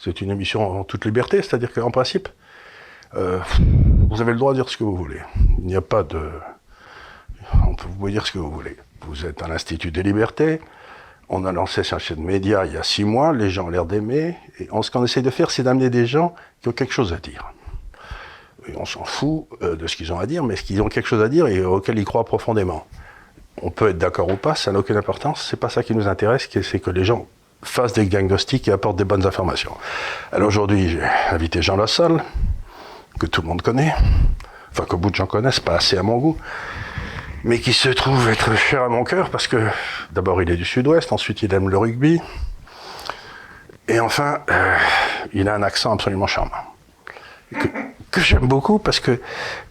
C'est une émission en toute liberté, c'est-à-dire qu'en principe, vous avez le droit de dire ce que vous voulez. Il n'y a pas de... Vous pouvez dire ce que vous voulez. Vous êtes à l'Institut des libertés. On a lancé cette chaîne de médias il y a 6 mois. Les gens ont l'air d'aimer. Et ce qu'on essaie de faire, c'est d'amener des gens qui ont quelque chose à dire. Et on s'en fout de ce qu'ils ont à dire, mais qu'ils ont quelque chose à dire et auquel ils croient profondément. On peut être d'accord ou pas, ça n'a aucune importance. C'est pas ça qui nous intéresse, c'est que les gens fassent des diagnostics et apportent des bonnes informations. Alors aujourd'hui, j'ai invité Jean Lassalle, que tout le monde connaît, enfin que beaucoup de gens connaissent, pas assez à mon goût, mais qui se trouve être cher à mon cœur parce que d'abord il est du Sud-Ouest, ensuite il aime le rugby, et enfin il a un accent absolument charmant. Que j'aime beaucoup parce que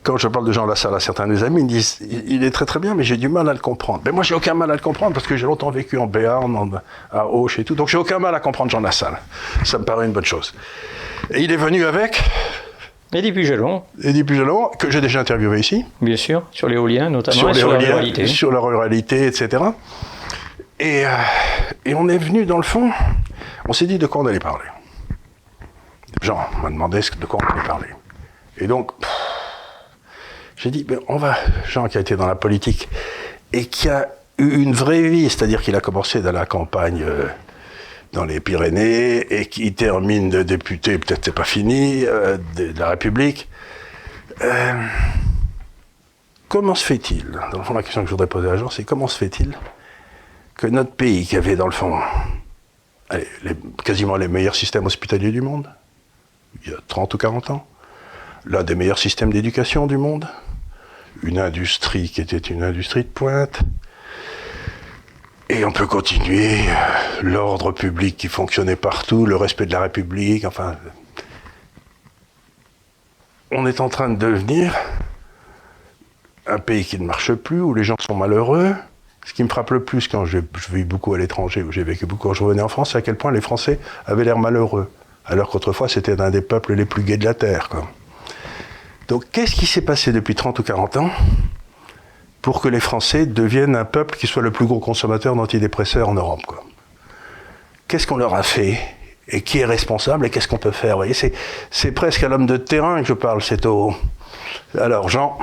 quand je parle de Jean Lassalle à certains de mes amis, ils me disent il est très très bien mais j'ai du mal à le comprendre. Mais moi j'ai aucun mal à le comprendre parce que j'ai longtemps vécu en Béarn, à Auch et tout, donc j'ai aucun mal à comprendre Jean Lassalle. Ça me paraît une bonne chose. Et il est venu avec Eddy Pugelon, que j'ai déjà interviewé ici. Bien sûr, sur l'éolien notamment, et sur la ruralité. Sur la ruralité, etc. Et on est venu dans le fond, on s'est dit de quoi on allait parler. Jean m'a demandé de quoi on allait parler. Et donc, j'ai dit, ben, Jean qui a été dans la politique et qui a eu une vraie vie, c'est-à-dire qu'il a commencé dans la campagne dans les Pyrénées et qui termine de député, peut-être c'est pas fini, de la République. Comment se fait-il, dans le fond la question que je voudrais poser à Jean, c'est comment se fait-il que notre pays, qui avait dans le fond quasiment les meilleurs systèmes hospitaliers du monde, il y a 30 ou 40 ans, l'un des meilleurs systèmes d'éducation du monde, une industrie qui était une industrie de pointe, et on peut continuer, l'ordre public qui fonctionnait partout, le respect de la République, enfin... On est en train de devenir un pays qui ne marche plus, où les gens sont malheureux. Ce qui me frappe le plus quand je vis beaucoup à l'étranger, où j'ai vécu beaucoup quand je revenais en France, c'est à quel point les Français avaient l'air malheureux, alors qu'autrefois c'était l'un des peuples les plus gais de la Terre, quoi. Donc qu'est-ce qui s'est passé depuis 30 ou 40 ans pour que les Français deviennent un peuple qui soit le plus gros consommateur d'antidépresseurs en Europe, quoi. Qu'est-ce qu'on leur a fait? Et qui est responsable? Et qu'est-ce qu'on peut faire? Vous voyez, c'est presque à l'homme de terrain que je parle, c'est au... Alors, Jean?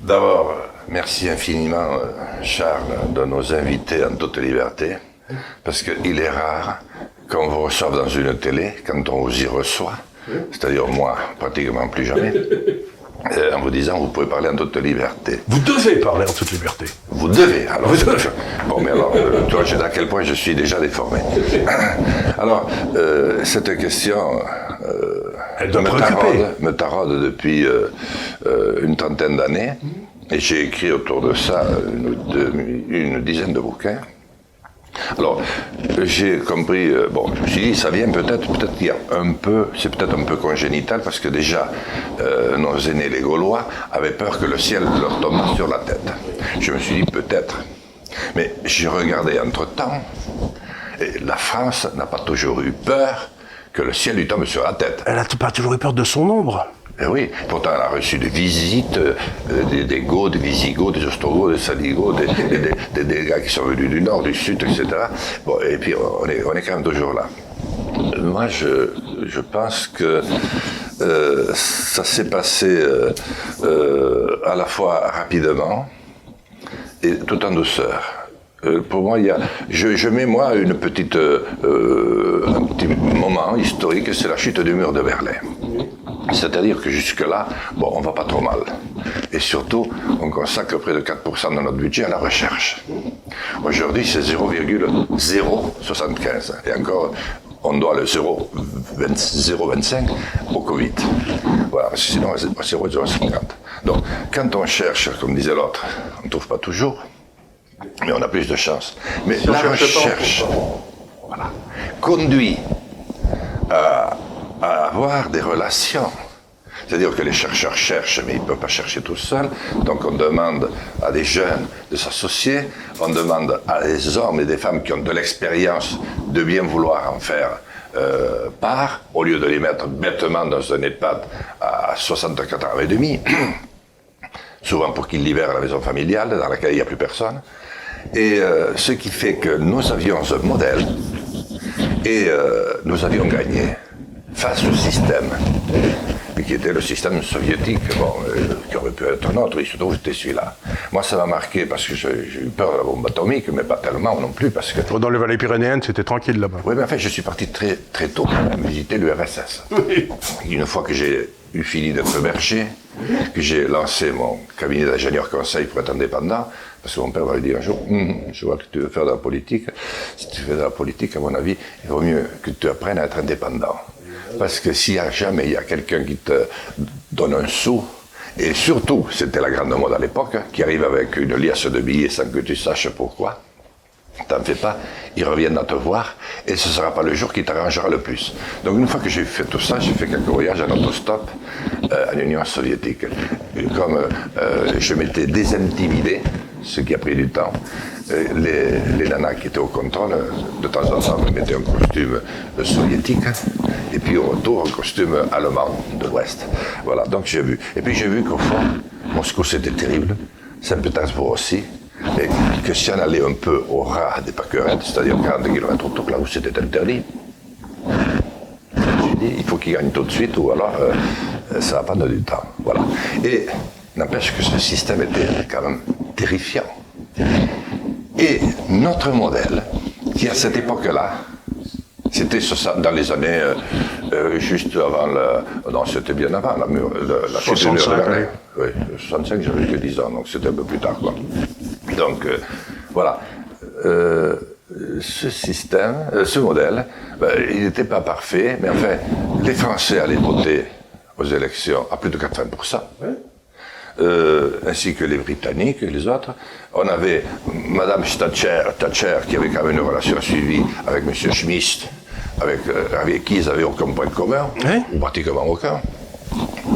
D'abord, merci infiniment, Charles, de nous inviter en toute liberté, parce qu'il est rare qu'on vous reçoive dans une télé, quand on vous y reçoit, c'est-à-dire moi, pratiquement plus jamais, en vous disant vous pouvez parler en toute liberté. Vous devez parler en toute liberté. Vous devez, alors. Vous devez. Bon, mais alors, toi, je sais à quel point je suis déjà déformé. Alors, cette question elle doit me taraude depuis une trentaine d'années, et j'ai écrit autour de ça une dizaine de bouquins. Alors, j'ai compris, je me suis dit, ça vient peut-être qu'il y a un peu, c'est peut-être un peu congénital, parce que déjà, nos aînés, les Gaulois, avaient peur que le ciel leur tombe sur la tête. Je me suis dit, peut-être. Mais j'ai regardé entre-temps, et la France n'a pas toujours eu peur que le ciel lui tombe sur la tête. Elle n'a pas toujours eu peur de son ombre. Eh oui, pourtant elle a reçu des visites des Goths, des Visigoths, des Ostrogoths, des Saligoths, des gars qui sont venus du nord, du sud, etc. Bon, et puis on est quand même toujours là. Moi, je pense que ça s'est passé à la fois rapidement et tout en douceur. Pour moi, je mets moi un petit moment historique, c'est la chute du mur de Berlin. C'est-à-dire que jusque-là, on va pas trop mal. Et surtout, on consacre près de 4% de notre budget à la recherche. Aujourd'hui, c'est 0,075. Et encore, on doit le 0,25 au Covid. Voilà, sinon, c'est 0,050. Donc, quand on cherche, comme disait l'autre, on ne trouve pas toujours, mais on a plus de chance. Mais la recherche, voilà, conduit à avoir des relations. C'est-à-dire que les chercheurs cherchent, mais ils ne peuvent pas chercher tout seuls. Donc on demande à des jeunes de s'associer, on demande à des hommes et des femmes qui ont de l'expérience de bien vouloir en faire part, au lieu de les mettre bêtement dans un EHPAD à 64 ans et demi, souvent pour qu'ils libèrent la maison familiale dans laquelle il n'y a plus personne. Et ce qui fait que nous avions un modèle. Et nous avions gagné face au système, qui était le système soviétique, qui aurait pu être nôtre, il se trouve que c'était celui-là. Moi, ça m'a marqué parce que j'ai eu peur de la bombe atomique, mais pas tellement non plus, parce que... Dans les vallées pyrénéennes, c'était tranquille là-bas. Oui, mais en fait, je suis parti très, très tôt visiter l'URSS. Oui. Une fois que j'ai eu fini d'être berger, que j'ai lancé mon cabinet d'ingénieur conseil pour être indépendant, parce que mon père m'avait dit un jour, je vois que tu veux faire de la politique. Si tu fais de la politique, à mon avis, il vaut mieux que tu apprennes à être indépendant. Parce que s'il y a jamais il y a quelqu'un qui te donne un sou, et surtout, c'était la grande mode à l'époque, qui arrive avec une liasse de billets sans que tu saches pourquoi, t'en fais pas, ils reviennent à te voir, et ce ne sera pas le jour qui t'arrangera le plus. Donc une fois que j'ai fait tout ça, j'ai fait quelques voyages en autostop en Union soviétique. Et comme je m'étais désintimidé, ce qui a pris du temps, les nanas qui étaient au contrôle, de temps en temps, me mettaient un costume soviétique, et puis au retour, un costume allemand de l'Ouest. Voilà, donc j'ai vu. Et puis j'ai vu qu'au fond, Moscou c'était terrible, Saint-Pétersbourg aussi, et que si on allait un peu au ras des pâquerettes, c'est-à-dire 40 km autour, là où c'était interdit, j'ai dit, il faut qu'ils gagnent tout de suite, ou alors ça va prendre du temps. Voilà. Et n'empêche que ce système était quand même terrifiant. Et notre modèle, qui à cette époque-là, c'était dans les années juste avant non, c'était bien avant la chute du mur de Berlin. Oui, 65, j'avais que 10 ans, donc c'était un peu plus tard, quoi. Donc, voilà. Ce système, ce modèle, il n'était pas parfait, mais enfin, les Français allaient voter aux élections à plus de 80%. Oui. Ainsi que les Britanniques et les autres. On avait Madame Thatcher qui avait quand même une relation suivie avec M. Schmitt, avec qui ils n'avaient aucun point commun, ou pratiquement aucun.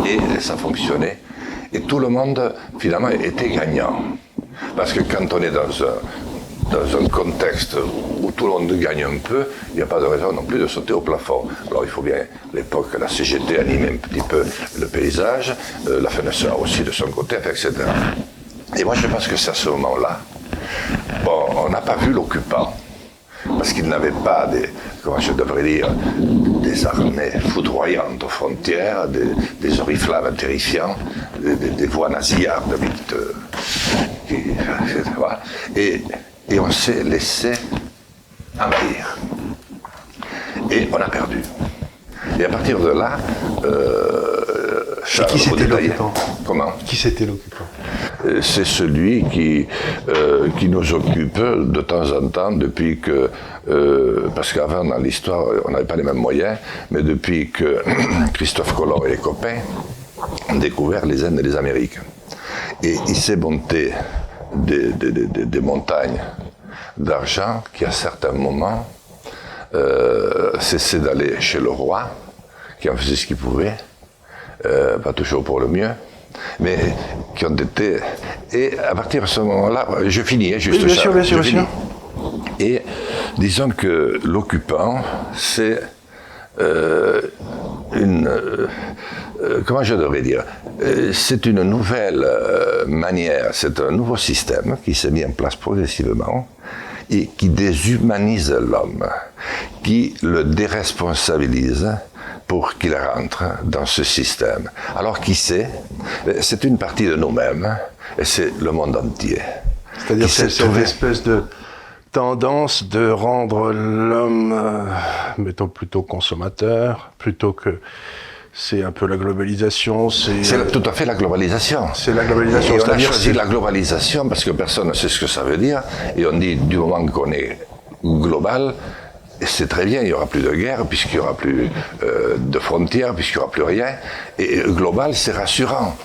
Et ça fonctionnait. Et tout le monde, finalement, était gagnant. Parce que quand on est dans un contexte où tout le monde gagne un peu, il n'y a pas de raison non plus de sauter au plafond. Alors il faut bien, à l'époque, la CGT animait un petit peu le paysage, la FNSEA aussi de son côté, etc. Et moi je pense que c'est à ce moment-là, on n'a pas vu l'occupant, parce qu'il n'avait pas comment je devrais dire, des armées foudroyantes aux frontières, des oriflammes terrifiants, des voies nasillardes vite. Voilà. Et on s'est laissé envahir. Et on a perdu. Et à partir de là, qui c'était l'occupant ? Comment ? Qui c'était l'occupant ? C'est celui qui nous occupe de temps en temps depuis que, parce qu'avant dans l'histoire on n'avait pas les mêmes moyens, mais depuis que Christophe Colomb et les copains ont découvert les Indes et les Amériques. Et il s'est monté des montagnes d'argent qui à certains moments cessaient d'aller chez le roi, qui en faisait ce qu'il pouvait, pas toujours pour le mieux, mais qui ont été... Et à partir de ce moment-là, je finis, juste oui, ça. Bien sûr. Et disons que l'occupant, c'est comment je devrais dire, c'est une nouvelle manière, c'est un nouveau système qui s'est mis en place progressivement et qui déshumanise l'homme, qui le déresponsabilise pour qu'il rentre dans ce système. Alors qui sait, c'est une partie de nous-mêmes et c'est le monde entier. C'est-à-dire cette espèce de tendance de rendre l'homme, mettons plutôt consommateur, plutôt que... C'est un peu la globalisation, c'est tout à fait la globalisation. C'est la globalisation. Et on a choisi la globalisation parce que personne ne sait ce que ça veut dire. Et on dit, du moment qu'on est global, c'est très bien, il n'y aura plus de guerre, puisqu'il n'y aura plus de frontières, puisqu'il n'y aura plus rien. Et global, c'est rassurant.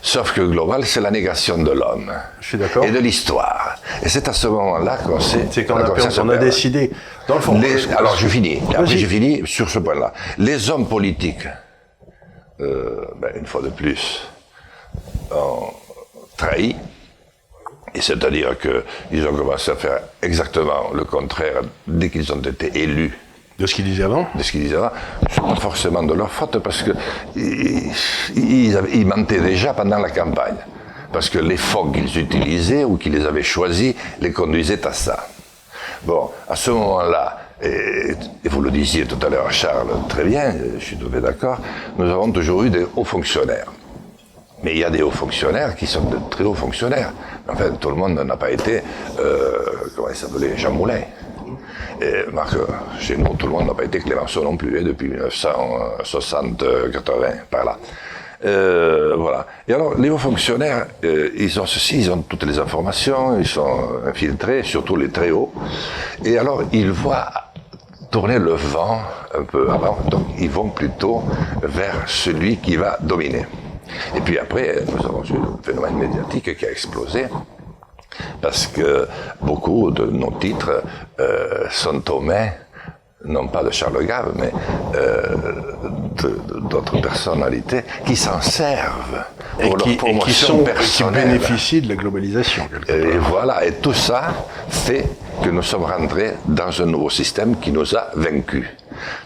Sauf que global, c'est la négation de l'homme. Je suis d'accord. Et de l'histoire. Et c'est à ce moment-là qu'on s'est... C'est qu'on a décidé, dans le fond... Alors, je finis. Après, j'ai fini sur ce point-là. Les hommes politiques... une fois de plus, ont trahi, et c'est-à-dire qu'ils ont commencé à faire exactement le contraire dès qu'ils ont été élus. De ce qu'ils disaient avant ? De ce qu'ils disaient avant. C'est pas forcément de leur faute, parce qu'ils mentaient déjà pendant la campagne. Parce que les fonds qu'ils utilisaient, ou qu'ils les avaient choisis, les conduisaient à ça. Bon, à ce moment-là, Et vous le disiez tout à l'heure, Charles, très bien, je suis tout à fait d'accord, nous avons toujours eu des hauts fonctionnaires. Mais il y a des hauts fonctionnaires qui sont de très hauts fonctionnaires. Enfin, tout le monde n'a pas été, comment il s'appelait, Jean Moulin. Et Marc, chez nous, tout le monde n'a pas été Clémenceau non plus, depuis 1960-80, par là. Voilà. Et alors, les hauts fonctionnaires, ils ont ceci, ils ont toutes les informations, ils sont infiltrés, surtout les très hauts. Et alors, ils voient tourner le vent un peu avant, donc ils vont plutôt vers celui qui va dominer. Et puis après, nous avons eu le phénomène médiatique qui a explosé, parce que beaucoup de nos titres sont aux mains, non pas de Charles Gave, mais d'autres personnalités qui s'en servent pour leur promotion personnelle. Et qui bénéficient de la globalisation, quelque part. Et voilà, et tout ça fait que nous sommes rentrés dans un nouveau système qui nous a vaincus.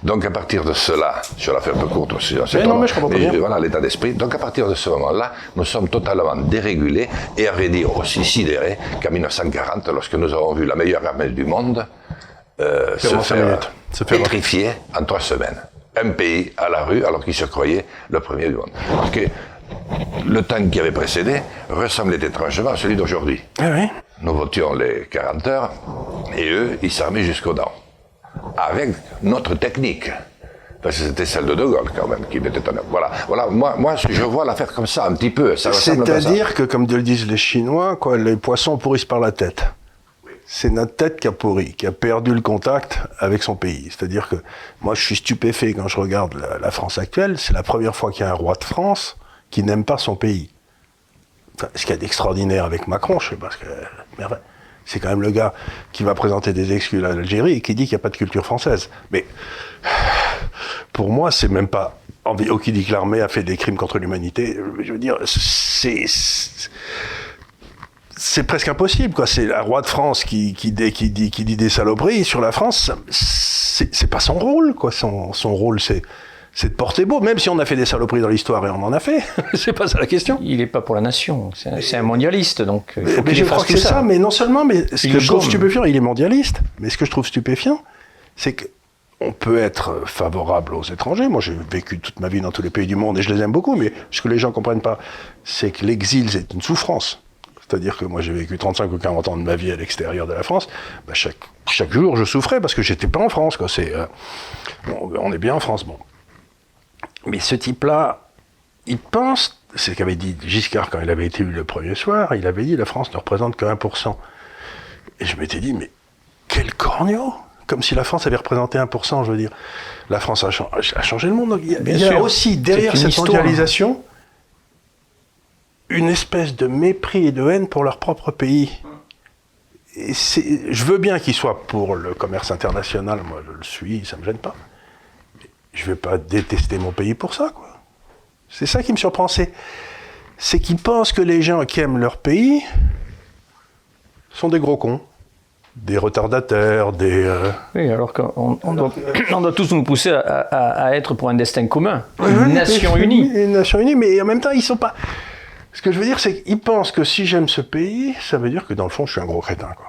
Donc à partir de cela, je la fais un peu courte aussi, voilà l'état d'esprit. Donc à partir de ce moment-là, nous sommes totalement dérégulés et à vrai dire aussi sidérés qu'en 1940, lorsque nous avons vu la meilleure armée du monde se faire pétrifier en 3 semaines. Un pays à la rue alors qu'il se croyait le premier du monde. Parce que le temps qui avait précédé ressemblait étrangement à celui d'aujourd'hui. Ah oui. Nous votions les 40 heures et eux, ils s'armaient jusqu'aux dents. Avec notre technique. Parce que c'était celle de Gaulle quand même qui mettait en œuvre. Voilà. Moi, je vois l'affaire comme ça, un petit peu. C'est-à-dire que, comme le disent les Chinois, quoi, les poissons pourrissent par la tête. C'est notre tête qui a pourri, qui a perdu le contact avec son pays. C'est-à-dire que moi, je suis stupéfait quand je regarde la France actuelle. C'est la première fois qu'il y a un roi de France qui n'aime pas son pays. Enfin, ce qu'il y a d'extraordinaire avec Macron, je sais pas, c'est quand même le gars qui va présenter des excuses à l'Algérie et qui dit qu'il n'y a pas de culture française. Mais pour moi, c'est même pas... Qui dit que l'armée a fait des crimes contre l'humanité, je veux dire, c'est presque impossible, quoi. C'est un roi de France qui dit des saloperies sur la France, c'est pas son rôle, quoi. Son rôle, c'est de porter beau, même si on a fait des saloperies dans l'histoire et on en a fait. C'est pas ça la question. Il n'est pas pour la nation, c'est un mondialiste, donc il faut qu'il je crois que c'est ça. Mais non seulement, mais ce que je trouve stupéfiant, il est mondialiste, mais ce que je trouve stupéfiant, c'est qu'on peut être favorable aux étrangers. Moi, j'ai vécu toute ma vie dans tous les pays du monde et je les aime beaucoup, mais ce que les gens ne comprennent pas, c'est que l'exil, c'est une souffrance. C'est-à-dire que moi, j'ai vécu 35 ou 40 ans de ma vie à l'extérieur de la France. Bah, chaque jour, je souffrais parce que j'étais pas en France, quoi. On est bien en France, bon. Mais ce type-là, il pense, c'est ce qu'avait dit Giscard quand il avait été élu le premier soir, il avait dit la France ne représente que 1%. Et je m'étais dit, mais quel corneau! Comme si la France avait représenté 1%, je veux dire. La France a changé le monde. Il y a aussi, derrière cette mondialisation, une espèce de mépris et de haine pour leur propre pays. Et je veux bien qu'ils soient pour le commerce international, moi je le suis, ça ne me gêne pas. Je ne vais pas détester mon pays pour ça, quoi. C'est ça qui me surprend, c'est qu'ils pensent que les gens qui aiment leur pays sont des gros cons, des retardataires, des... Oui, alors qu'on doit tous nous pousser à être pour un destin commun, une nation unie. Une nation unie, mais en même temps, ils ne sont pas... Ce que je veux dire, c'est qu'ils pensent que si j'aime ce pays, ça veut dire que dans le fond, je suis un gros crétin, quoi.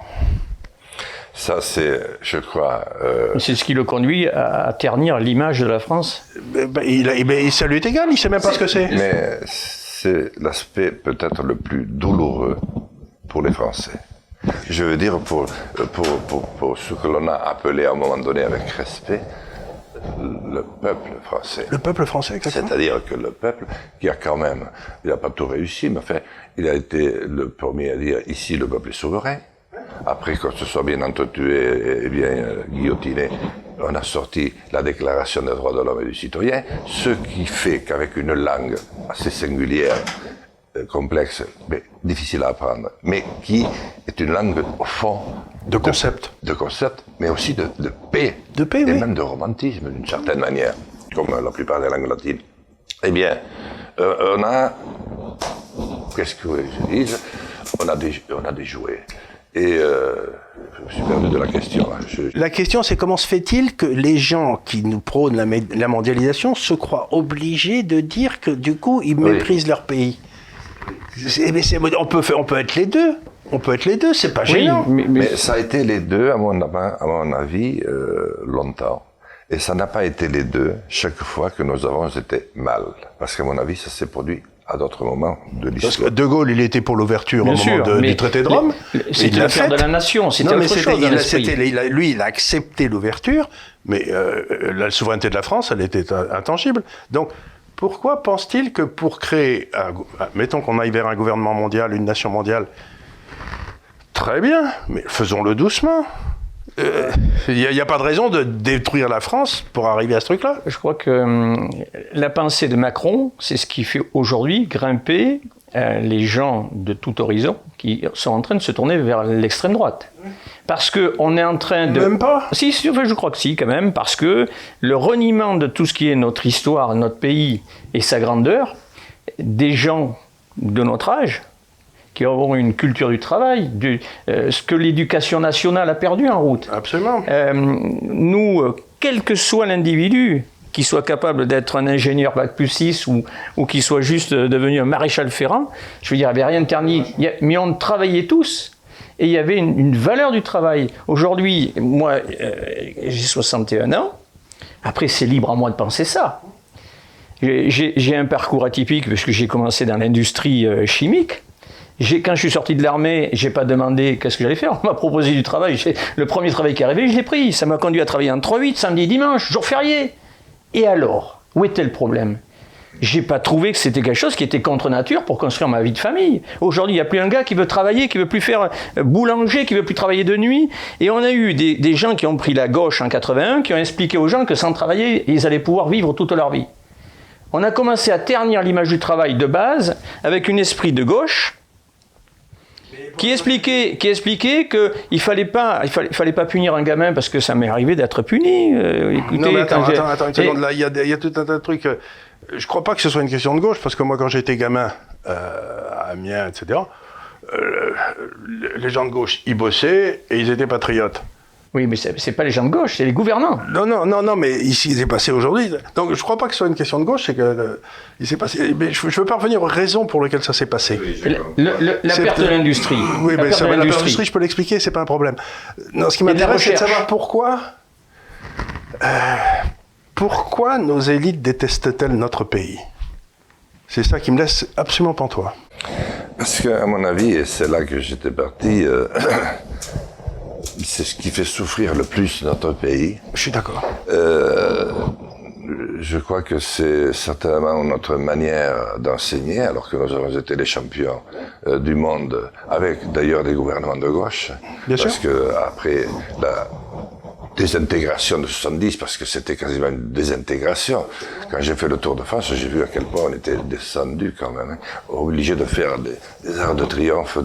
Ça, c'est, je crois... C'est ce qui le conduit à ternir l'image de la France. Ça lui est égal, il ne sait même pas ce que c'est. Mais c'est l'aspect peut-être le plus douloureux pour les Français. Je veux dire, pour ce que l'on a appelé à un moment donné avec respect, le peuple français. Le peuple français, exactement. C'est-à-dire que le peuple, qui a quand même, il n'a pas tout réussi, mais enfin, il a été le premier à dire, ici, le peuple est souverain. Après qu'on se soit bien entretué et bien guillotiné, on a sorti la Déclaration des droits de l'homme et du citoyen, ce qui fait qu'avec une langue assez singulière, complexe, mais difficile à apprendre, mais qui est une langue, au fond... De concept. De concept, mais aussi de paix. De paix, et oui. Même de romantisme, d'une certaine manière, comme la plupart des langues latines. Eh bien, on a... Qu'est-ce que je dis? On a déjoué. Et je me suis perdu de la question. La question, c'est comment se fait-il que les gens qui nous prônent la mondialisation se croient obligés de dire que, du coup, ils méprisent leur pays? On peut être les deux. On peut être les deux, c'est pas Oui, gênant. Mais ça a été les deux, à mon avis, longtemps. Et ça n'a pas été les deux chaque fois que nous avons été mal. Parce qu'à mon avis, ça s'est produit à d'autres moments de Parce l'histoire. que De Gaulle, il était pour l'ouverture au moment du traité de Rome. C'était le père de la nation, c'était autre chose dans l'esprit. Lui, il a accepté l'ouverture, mais la souveraineté de la France, elle était intangible. Donc, pourquoi pense-t-il que pour créer, mettons qu'on aille vers un gouvernement mondial, une nation mondiale, très bien, mais faisons-le doucement. Il n'y a pas de raison de détruire la France pour arriver à ce truc-là. Je crois que la pensée de Macron, c'est ce qui fait aujourd'hui grimper les gens de tout horizon qui sont en train de se tourner vers l'extrême droite. Parce qu'on est en train de... Même pas ? Si, je crois que si, quand même, parce que le reniement de tout ce qui est notre histoire, notre pays et sa grandeur, des gens de notre âge, qui auront une culture du travail, ce que l'éducation nationale a perdu en route. Absolument. Nous, quel que soit l'individu, qui soit capable d'être un ingénieur Bac+6 ou qui soit juste devenu un maréchal ferrant, je veux dire, il n'y avait rien de terni, mais on travaillait tous. Et il y avait une valeur du travail. Aujourd'hui, moi, j'ai 61 ans, après c'est libre à moi de penser ça. J'ai un parcours atypique parce que j'ai commencé dans l'industrie chimique. Quand je suis sorti de l'armée, je n'ai pas demandé qu'est-ce que j'allais faire. On m'a proposé du travail. Le premier travail qui est arrivé, je l'ai pris. Ça m'a conduit à travailler en 3-8, samedi, dimanche, jour férié. Et alors, où était le problème ? Je n'ai pas trouvé que c'était quelque chose qui était contre nature pour construire ma vie de famille. Aujourd'hui, il n'y a plus un gars qui veut travailler, qui ne veut plus faire boulanger, qui ne veut plus travailler de nuit. Et on a eu des gens qui ont pris la gauche en 81, qui ont expliqué aux gens que sans travailler, ils allaient pouvoir vivre toute leur vie. On a commencé à ternir l'image du travail de base avec un esprit de gauche qui expliquait qu'il fallait pas punir un gamin parce que ça m'est arrivé d'être puni. Écoutez, non mais attends une seconde, là, il y a tout un tas de trucs. Je crois pas que ce soit une question de gauche, parce que moi quand j'étais gamin à Amiens, etc., les gens de gauche, ils bossaient et ils étaient patriotes. Oui, mais c'est pas les gens de gauche, c'est les gouvernants. Non, mais ici, il s'est passé aujourd'hui. Donc, je crois pas que ce soit une question de gauche, c'est que il s'est passé. Mais je veux pas revenir aux raisons pour lesquelles ça s'est passé. La perte de l'industrie. Oui, mais la perte de l'industrie, je peux l'expliquer, c'est pas un problème. Non, ce qui m'intéresse, c'est de savoir pourquoi nos élites détestent-elles notre pays. C'est ça qui me laisse absolument pantois. Parce qu'à mon avis, et c'est là que j'étais parti. C'est ce qui fait souffrir le plus notre pays. Je suis d'accord. Je crois que c'est certainement notre manière d'enseigner, alors que nous avons été les champions du monde, avec d'ailleurs des gouvernements de gauche. Bien sûr. Parce que après la désintégration de 70, parce que c'était quasiment une désintégration. Quand j'ai fait le Tour de France, j'ai vu à quel point on était descendu quand même, obligé de faire des arcs de triomphe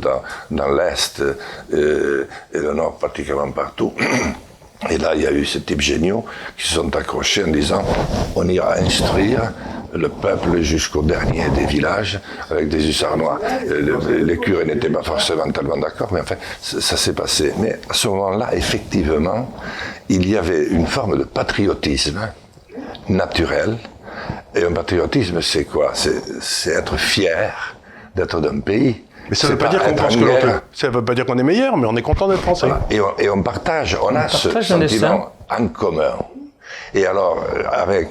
dans l'Est et le Nord pratiquement partout. Et là, il y a eu ces types géniaux qui se sont accrochés en disant on ira instruire le peuple jusqu'au dernier des villages avec des hussards noirs. Les curés n'étaient pas forcément tellement d'accord, mais enfin, ça s'est passé. Mais à ce moment-là, effectivement, il y avait une forme de patriotisme naturel. Et un patriotisme, c'est quoi ? C'est être fier d'être d'un pays. Mais ça ne veut pas dire qu'on pense que l'autre. Ça ne veut pas dire qu'on est meilleur, mais on est content d'être français. Voilà. Et on partage, on a ce sentiment en commun. Et alors, avec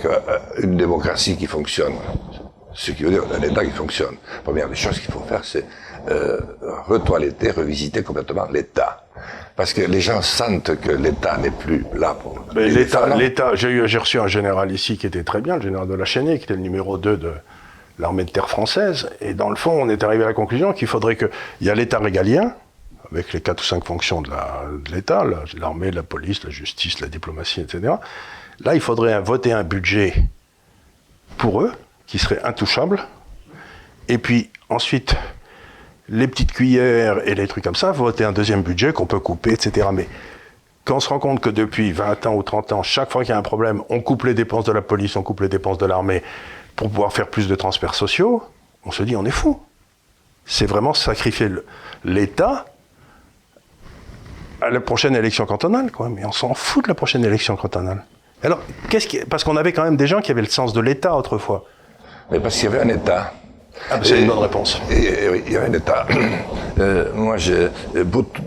une démocratie qui fonctionne, ce qui veut dire un État qui fonctionne, la première des choses qu'il faut faire, c'est retoiletter, revisiter complètement l'État. Parce que les gens sentent que l'État n'est plus là pour... Mais l'État, j'ai reçu un général ici qui était très bien, le général de la Chênaie, qui était le numéro 2 de l'armée de terre française. Et dans le fond, on est arrivé à la conclusion qu'il faudrait qu'il y a l'État régalien, avec les 4 ou 5 fonctions de l'État, l'armée, la police, la justice, la diplomatie, etc. Là, il faudrait voter un budget pour eux, qui serait intouchable. Et puis, ensuite, les petites cuillères et les trucs comme ça, voter un deuxième budget qu'on peut couper, etc. Mais quand on se rend compte que depuis 20 ans ou 30 ans, chaque fois qu'il y a un problème, on coupe les dépenses de la police, on coupe les dépenses de l'armée pour pouvoir faire plus de transferts sociaux, on se dit, on est fou. C'est vraiment sacrifier l'État à la prochaine élection cantonale, quoi. Mais on s'en fout de la prochaine élection cantonale. Alors, parce qu'on avait quand même des gens qui avaient le sens de l'État autrefois. Mais parce qu'il y avait un État. Ah, c'est une bonne réponse. Et oui, il y a un État. Moi, j'ai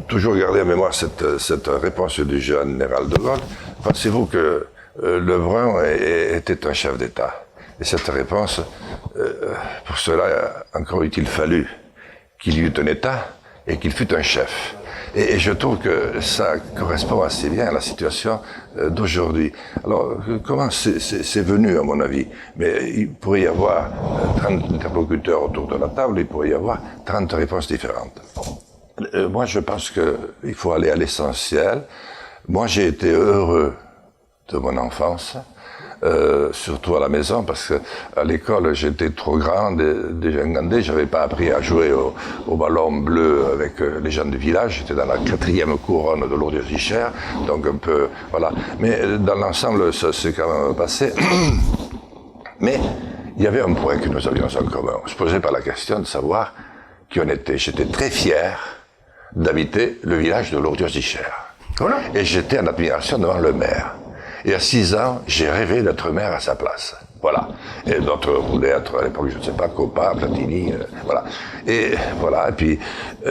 toujours gardé en mémoire cette réponse du général de Gaulle. Pensez-vous que Lebrun était un chef d'État? Et cette réponse, pour cela, encore eût-il fallu qu'il y eût un État et qu'il fût un chef. Et je trouve que ça correspond assez bien à la situation d'aujourd'hui. Alors, comment c'est venu, à mon avis? Mais il pourrait y avoir 30 interlocuteurs autour de la table, il pourrait y avoir 30 réponses différentes. Moi, je pense qu'il faut aller à l'essentiel. Moi, j'ai été heureux de mon enfance, surtout à la maison, parce que à l'école j'étais trop grand, déjà engandé, j'avais pas appris à jouer au ballon bleu avec les gens du village, j'étais dans la 4e couronne de Lourdes-Ichères, donc un peu, voilà. Mais dans l'ensemble, ça s'est quand même passé. Mais il y avait un point que nous avions en commun. On se posait pas la question de savoir qui on était. J'étais très fier d'habiter le village de Lourdes-Ichères. Voilà. Et j'étais en admiration devant le maire. Et à 6 ans, j'ai rêvé d'être maire à sa place. Voilà. Et d'autres voulaient être, à l'époque, je ne sais pas, Coppa, Platini, voilà. Et voilà. Et puis,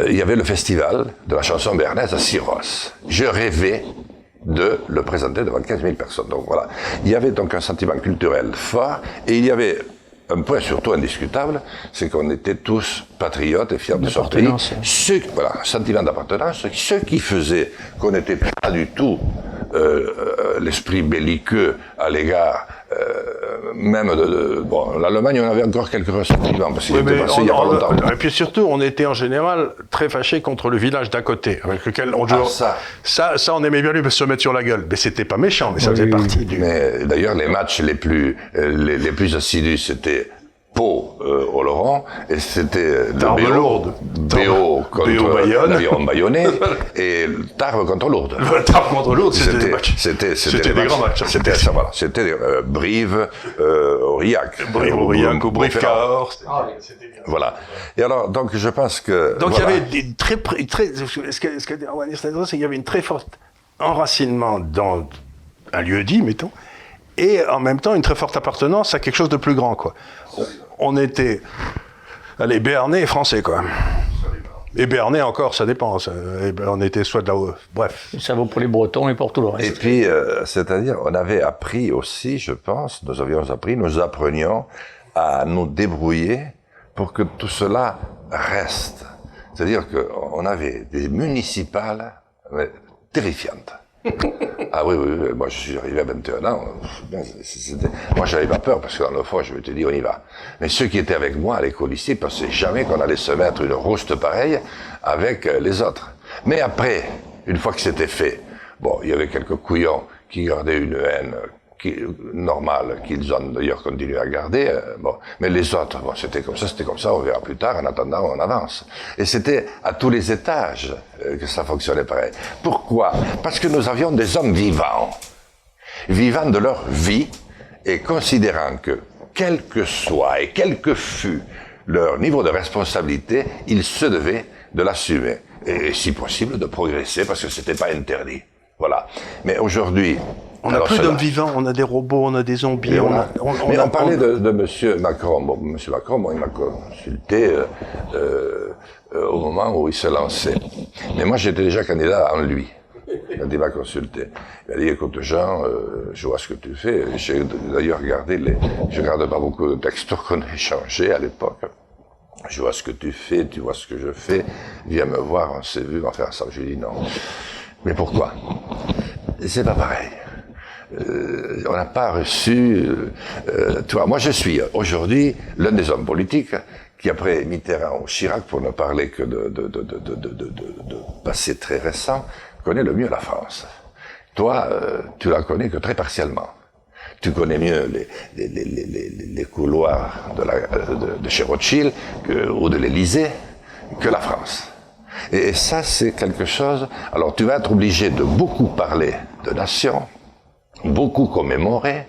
il y avait le festival de la chanson béarnaise à Syros. Je rêvais de le présenter devant 15 000 personnes. Donc voilà. Il y avait donc un sentiment culturel fort, et il y avait un point surtout indiscutable, c'est qu'on était tous patriotes et fiers de son pays. Voilà, un sentiment d'appartenance, ce qui faisait qu'on n'était pas du tout l'esprit belliqueux à l'égard même bon, l'Allemagne, on avait encore quelques ressentiments parce qu'il était passé il y a pas longtemps. Et puis surtout, on était en général très fâchés contre le village d'à côté, avec lequel on jouait. Ça, on aimait bien lui se mettre sur la gueule. Mais c'était pas méchant, mais ça faisait partie du. Mais d'ailleurs, les matchs les plus assidus, c'était Pau au Laurent, et c'était le BO contre l'aviron bayonnais, et Tarbes contre Lourdes. Tarbes contre Lourdes, c'était des matchs. C'était des grands matchs. C'était ça, voilà. C'était Brive, Aurillac. Ou Brive Cahors. Voilà. Et alors, donc, je pense que. Donc, il y avait une il y avait une très forte enracinement dans un lieu-dit, mettons, et en même temps une très forte appartenance à quelque chose de plus grand, quoi. On était, allez, béarnais et français, quoi. Et béarnais encore, ça dépend. On était soit de là-haut, bref. Ça vaut pour les Bretons et pour tout le reste. Et puis, c'est-à-dire, on avait appris aussi, je pense, nous apprenions à nous débrouiller pour que tout cela reste. C'est-à-dire qu'on avait des municipales terrifiantes. Ah oui, moi je suis arrivé à 21 ans, moi j'avais pas peur parce que dans le fond je m'étais dit on y va. Mais ceux qui étaient avec moi à l'école ici ne pensaient jamais qu'on allait se mettre une rouste pareille avec les autres. Mais après, une fois que c'était fait, bon, il y avait quelques couillons qui gardaient une haine normale, qu'ils ont d'ailleurs continué à garder, bon. Mais les autres, bon, c'était comme ça, on verra plus tard, en attendant, on avance. Et c'était à tous les étages que ça fonctionnait pareil. Pourquoi? Parce que nous avions des hommes vivants de leur vie, et considérant que, quel que soit et quel que fût leur niveau de responsabilité, ils se devaient de l'assumer. Et si possible, de progresser, parce que c'était pas interdit. Voilà. Mais aujourd'hui, on n'a plus d'hommes vivants, on a des robots, on a des zombies. On parlait de M. Macron. Bon, M. Macron, bon, il m'a consulté au moment où il se lançait. Mais moi, j'étais déjà candidat en lui. Quand il m'a consulté. Il m'a dit, écoute Jean, je vois ce que tu fais. J'ai d'ailleurs regardé je regarde pas beaucoup de textos qu'on a échangés à l'époque. Je vois ce que tu fais, tu vois ce que je fais. Viens me voir, on s'est vu, on va faire ça. Je lui ai dit non. Mais pourquoi? C'est pas pareil. On n'a pas reçu. Tu vois, moi je suis aujourd'hui l'un des hommes politiques qui, après Mitterrand ou Chirac, pour ne parler que de passé très récent, connaît le mieux la France. Toi, tu la connais que très partiellement. Tu connais mieux les couloirs de chez Rothschild ou de l'Élysée que la France. Et ça, c'est quelque chose. Alors, tu vas être obligé de beaucoup parler de nation, beaucoup commémorer,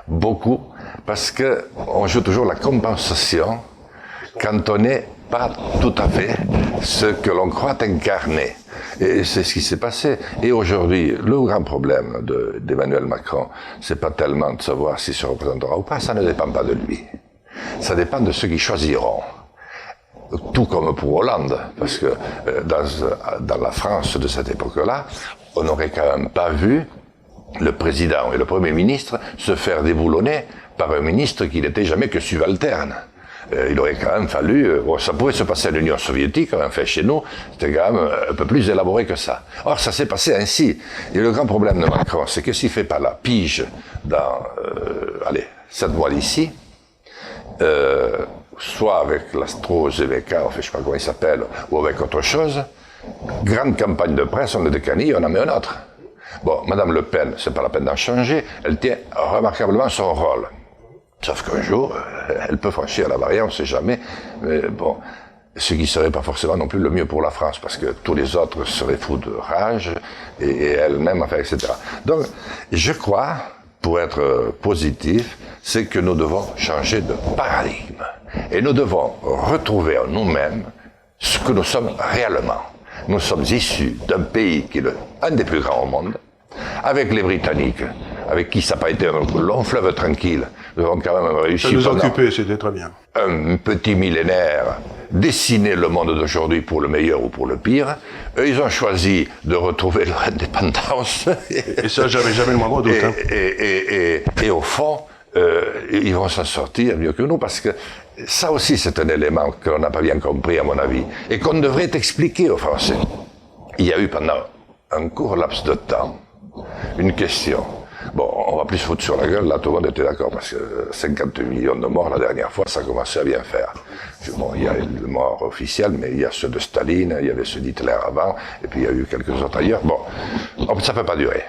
beaucoup, parce que on joue toujours la compensation quand on n'est pas tout à fait ce que l'on croit incarner. Et c'est ce qui s'est passé. Et aujourd'hui, le grand problème d'Emmanuel Macron, c'est pas tellement de savoir s'il se représentera ou pas, ça ne dépend pas de lui. ça dépend de ceux qui choisiront. Tout comme pour Hollande, parce que dans la France de cette époque-là, on n'aurait quand même pas vu le président et le Premier ministre se faire déboulonner par un ministre qui n'était jamais que subalterne. Il aurait quand même fallu... ça pouvait se passer à l'Union soviétique, enfin chez nous, c'était quand même un peu plus élaboré que ça. Or, ça s'est passé ainsi. Et le grand problème de Macron, c'est que s'il ne fait pas la pige dans, cette voie d'ici, soit avec l'AstraZeneca, enfin je ne sais pas comment il s'appelle, ou avec autre chose, grande campagne de presse, on le décanille, on en met un autre. Bon, Madame Le Pen, c'est pas la peine d'en changer, elle tient remarquablement son rôle. Sauf qu'un jour, elle peut franchir la barrière, on ne sait jamais. Mais bon, ce qui serait pas forcément non plus le mieux pour la France, parce que tous les autres seraient fous de rage, et elle-même, enfin, etc. Donc, je crois, pour être positif, c'est que nous devons changer de paradigme. Et nous devons retrouver en nous-mêmes ce que nous sommes réellement. Nous sommes issus d'un pays qui est un des plus grands au monde, avec les Britanniques, avec qui ça n'a pas été un long fleuve tranquille. Nous avons quand même réussi. Ça nous occupait, c'était très bien. Un petit millénaire, dessiner le monde d'aujourd'hui pour le meilleur ou pour le pire. Eux, ils ont choisi de retrouver leur indépendance. Et ça, j'avais jamais le moindre doute. Et au fond, ils vont s'en sortir mieux que nous, parce que ça aussi, c'est un élément que l'on n'a pas bien compris, à mon avis, et qu'on devrait expliquer aux Français. Il y a eu pendant un court laps de temps une question. Bon, on va plus se foutre sur la gueule, là tout le monde était d'accord, parce que 50 millions de morts la dernière fois, ça commençait à bien faire. Bon, il y a les morts officiels, mais il y a ceux de Staline, il y avait ceux d'Hitler avant, et puis il y a eu quelques autres ailleurs. Bon, ça ne peut pas durer.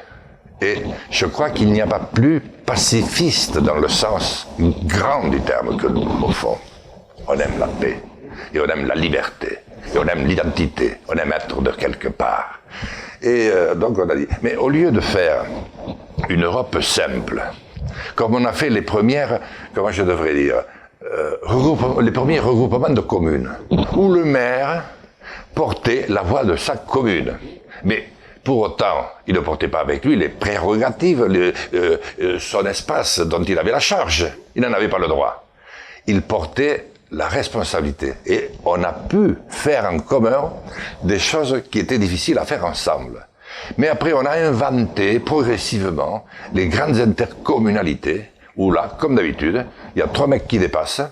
Et je crois qu'il n'y a pas plus pacifiste dans le sens grand du terme que nous, au fond. On aime la paix, et on aime la liberté, et on aime l'identité, on aime être de quelque part. Et donc on a dit, mais au lieu de faire une Europe simple, comme on a fait les premières, comment je devrais dire, les premiers regroupements de communes, où le maire portait la voix de sa commune. Mais pour autant, il ne portait pas avec lui les prérogatives, son espace dont il avait la charge. Il n'en avait pas le droit. Il portait la responsabilité. Et on a pu faire en commun des choses qui étaient difficiles à faire ensemble. Mais après, on a inventé progressivement les grandes intercommunalités, où là, comme d'habitude, il y a 3 mecs qui dépassent,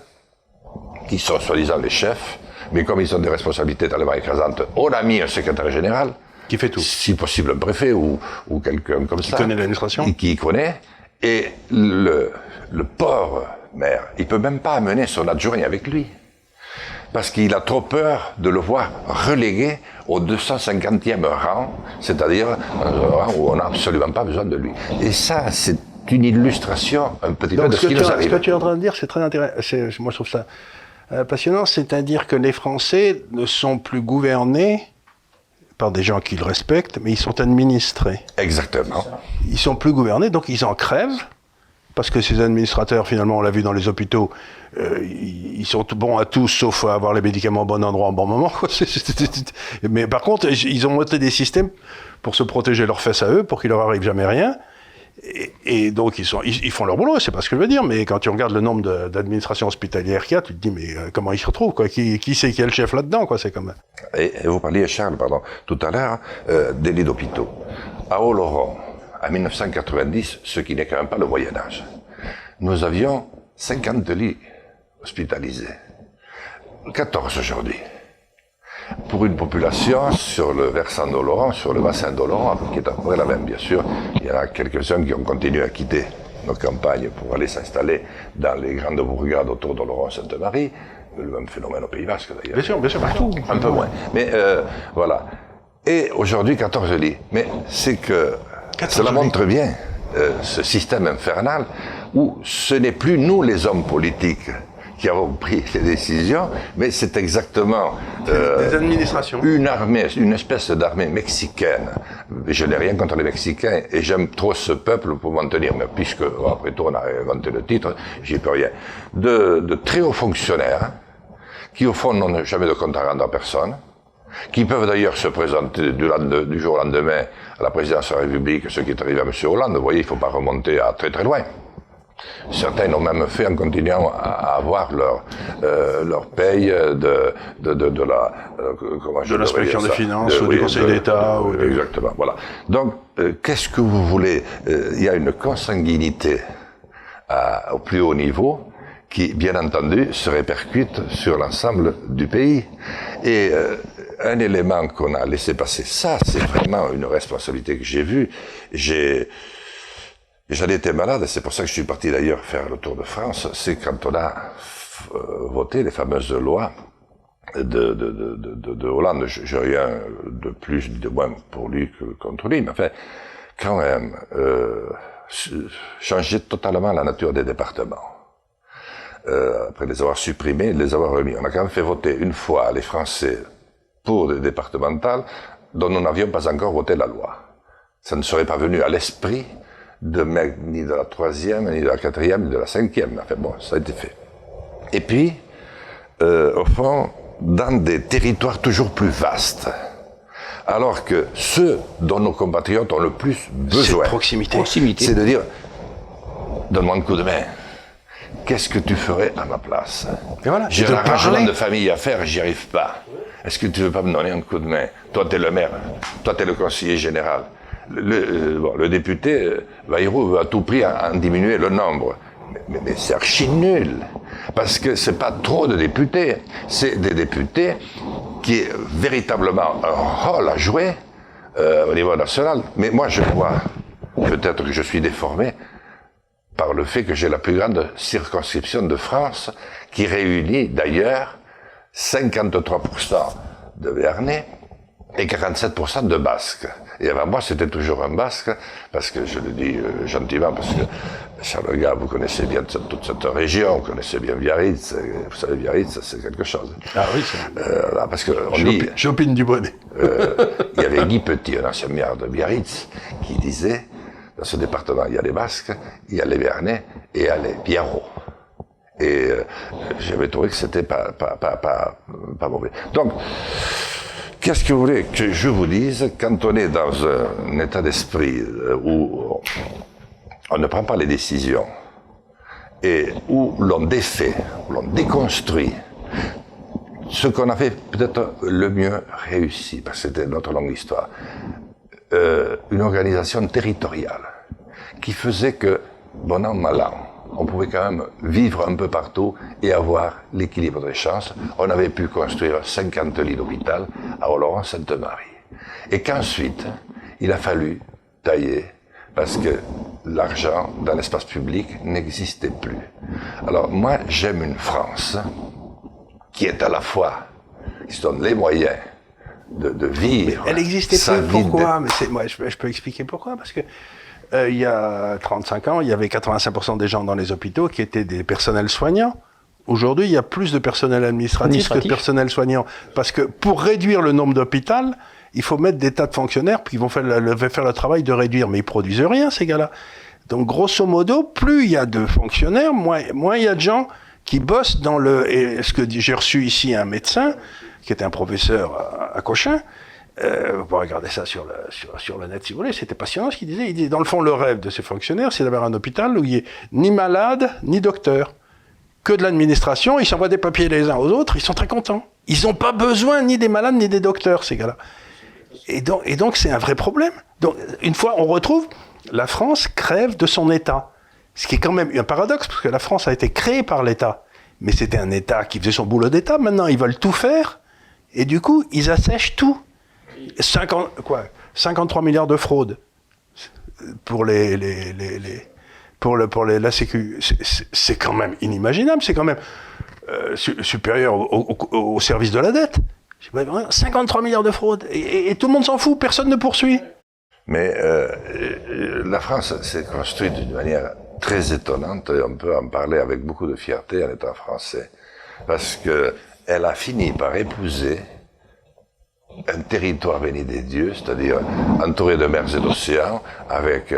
qui sont soi-disant les chefs, mais comme ils ont des responsabilités tellement écrasantes, on a mis un secrétaire général, qui fait tout. Si possible un préfet ou quelqu'un comme ça. Qui connaît l'administration. Qui connaît. Et le pauvre maire, il peut même pas amener son adjoint avec lui. Parce qu'il a trop peur de le voir relégué au 250e rang, c'est-à-dire un rang où on n'a absolument pas besoin de lui. Et ça, c'est une illustration un petit peu de ce qui nous arrive. Ce que tu es en train de dire, c'est très intéressant. Moi, je trouve ça passionnant. C'est-à-dire que les Français ne sont plus gouvernés par des gens qu'ils respectent, mais ils sont administrés. Exactement. Ils sont plus gouvernés, donc ils en crèvent, parce que ces administrateurs, finalement, on l'a vu dans les hôpitaux, ils sont bons à tout, sauf à avoir les médicaments au bon endroit, au bon moment. Mais par contre, ils ont monté des systèmes pour se protéger leurs fesses à eux, pour qu'il leur arrive jamais rien. Et donc, ils font leur boulot, c'est pas ce que je veux dire, mais quand tu regardes le nombre d'administrations hospitalières qu'il y a, tu te dis, mais comment ils se retrouvent, quoi? Qui c'est qui est le chef là-dedans, quoi? C'est comme... Et vous parliez, Charles, tout à l'heure, des lits d'hôpitaux. À Oloron, en 1990, ce qui n'est quand même pas le Moyen-Âge, nous avions 50 lits hospitalisés. 14 aujourd'hui. Pour une population sur le versant d'Oloron, sur le bassin d'Oloron, qui est à peu près la même, bien sûr. Il y en a quelques-uns qui ont continué à quitter nos campagnes pour aller s'installer dans les grandes bourgades autour d'Oloron-Sainte-Marie. Le même phénomène au Pays Basque, d'ailleurs. Bien sûr, partout. Un peu moins. Mais voilà. Et aujourd'hui, 14 lits. Mais c'est que cela montre bien ce système infernal où ce n'est plus nous, les hommes politiques, qui avons pris les décisions, mais c'est exactement des administrations. Une armée, une espèce d'armée mexicaine. Je n'ai rien contre les Mexicains et j'aime trop ce peuple pour m'en tenir, mais puisque après tout on a inventé le titre, j'y peux rien. De très hauts fonctionnaires qui au fond n'ont jamais de compte à rendre à personne, qui peuvent d'ailleurs se présenter du jour au lendemain à la présidence de la République, ce qui est arrivé à M. Hollande. Vous voyez, il ne faut pas remonter à très très loin. Certains l'ont même fait en continuant à avoir leur paye de l'inspection des finances ou du Conseil d'État. Exactement, voilà. Donc, qu'est-ce que vous voulez? Il y a une consanguinité au plus haut niveau qui, bien entendu, se répercute sur l'ensemble du pays. Et un élément qu'on a laissé passer, ça, c'est vraiment une responsabilité que j'ai vue. J'en étais malade, et c'est pour ça que je suis parti d'ailleurs faire le tour de France, c'est quand on a voté les fameuses lois de Hollande. J'ai rien de plus, de moins pour lui que contre lui, mais enfin, quand même, changer totalement la nature des départements. Après les avoir supprimés, les avoir remis. On a quand même fait voter une fois les Français pour des départementales dont nous n'avions pas encore voté la loi. Ça ne serait pas venu à l'esprit ni de la 3e, ni de la 4e, ni de la 5e. Enfin bon, ça a été fait. Et puis, au fond, dans des territoires toujours plus vastes, alors que ceux dont nos compatriotes ont le plus besoin, proximité. C'est de dire, donne-moi un coup de main. Qu'est-ce que tu ferais à ma place? Voilà, j'ai un arrangement de famille à faire, j'y arrive pas. Est-ce que tu veux pas me donner un coup de main? Toi, t'es le maire, toi, t'es le conseiller général. Le député Bayrou veut à tout prix en diminuer le nombre. Mais c'est archi nul. Parce que c'est pas trop de députés. C'est des députés qui ont véritablement un rôle à jouer au niveau national. Mais moi, je vois, peut-être que je suis déformé, par le fait que j'ai la plus grande circonscription de France, qui réunit d'ailleurs 53% de Béarnais et 47% de Basques. Et avant moi, c'était toujours un Basque, parce que je le dis gentiment, parce que, Charles Gars, vous connaissez bien toute cette région, vous connaissez bien Biarritz, vous savez, Biarritz, c'est quelque chose. Ah oui, c'est là, parce que on dit... J'opine du bonnet. Il y avait Guy Petit, un ancien maire de Biarritz, qui disait, dans ce département, il y a les Basques, il y a les Béarnais et il y a les Biarros. Et j'avais trouvé que c'était pas mauvais. Donc, qu'est-ce que vous voulez que je vous dise quand on est dans un état d'esprit où on ne prend pas les décisions et où l'on défait, où l'on déconstruit ce qu'on a fait peut-être le mieux réussi, parce que c'était notre longue histoire, une organisation territoriale qui faisait que, bon an, mal an, on pouvait quand même vivre un peu partout et avoir l'équilibre des chances. On avait pu construire 50 lits d'hôpital à Oloron-Sainte-Marie. Et qu'ensuite, il a fallu tailler parce que l'argent dans l'espace public n'existait plus. Alors moi, j'aime une France qui est à la fois, qui se donne les moyens de vivre. Mais elle existait plus, pourquoi? Mais moi, je peux expliquer pourquoi, parce que il y a 35 ans, il y avait 85% des gens dans les hôpitaux qui étaient des personnels soignants. Aujourd'hui, il y a plus de personnel administratif que de personnel soignant. Parce que pour réduire le nombre d'hôpitaux, il faut mettre des tas de fonctionnaires qui vont faire le travail de réduire. Mais ils produisent rien, ces gars-là. Donc, grosso modo, plus il y a de fonctionnaires, moins il y a de gens qui bossent dans le... Et ce que j'ai reçu ici un médecin, qui était un professeur à Cochin. Vous pouvez regarder ça sur le net si vous voulez, c'était passionnant ce qu'il disait. Il disait, dans le fond, le rêve de ces fonctionnaires, c'est d'avoir un hôpital où il n'y ait ni malade, ni docteur. Que de l'administration, ils s'envoient des papiers les uns aux autres, ils sont très contents. Ils n'ont pas besoin ni des malades, ni des docteurs, ces gars-là. Et donc, c'est un vrai problème. Donc, une fois, on retrouve, la France crève de son État. Ce qui est quand même un paradoxe, parce que la France a été créée par l'État. Mais c'était un État qui faisait son boulot d'État. Maintenant, ils veulent tout faire. Et du coup, ils assèchent tout. 53 milliards de fraude pour la Sécu, c'est quand même inimaginable, c'est quand même supérieur au service de la dette. 53 milliards de fraude, et tout le monde s'en fout, personne ne poursuit. Mais la France s'est construite d'une manière très étonnante, et on peut en parler avec beaucoup de fierté en étant français, parce qu'elle a fini par épouser un territoire béni des dieux, c'est-à-dire entouré de mers et d'océans, avec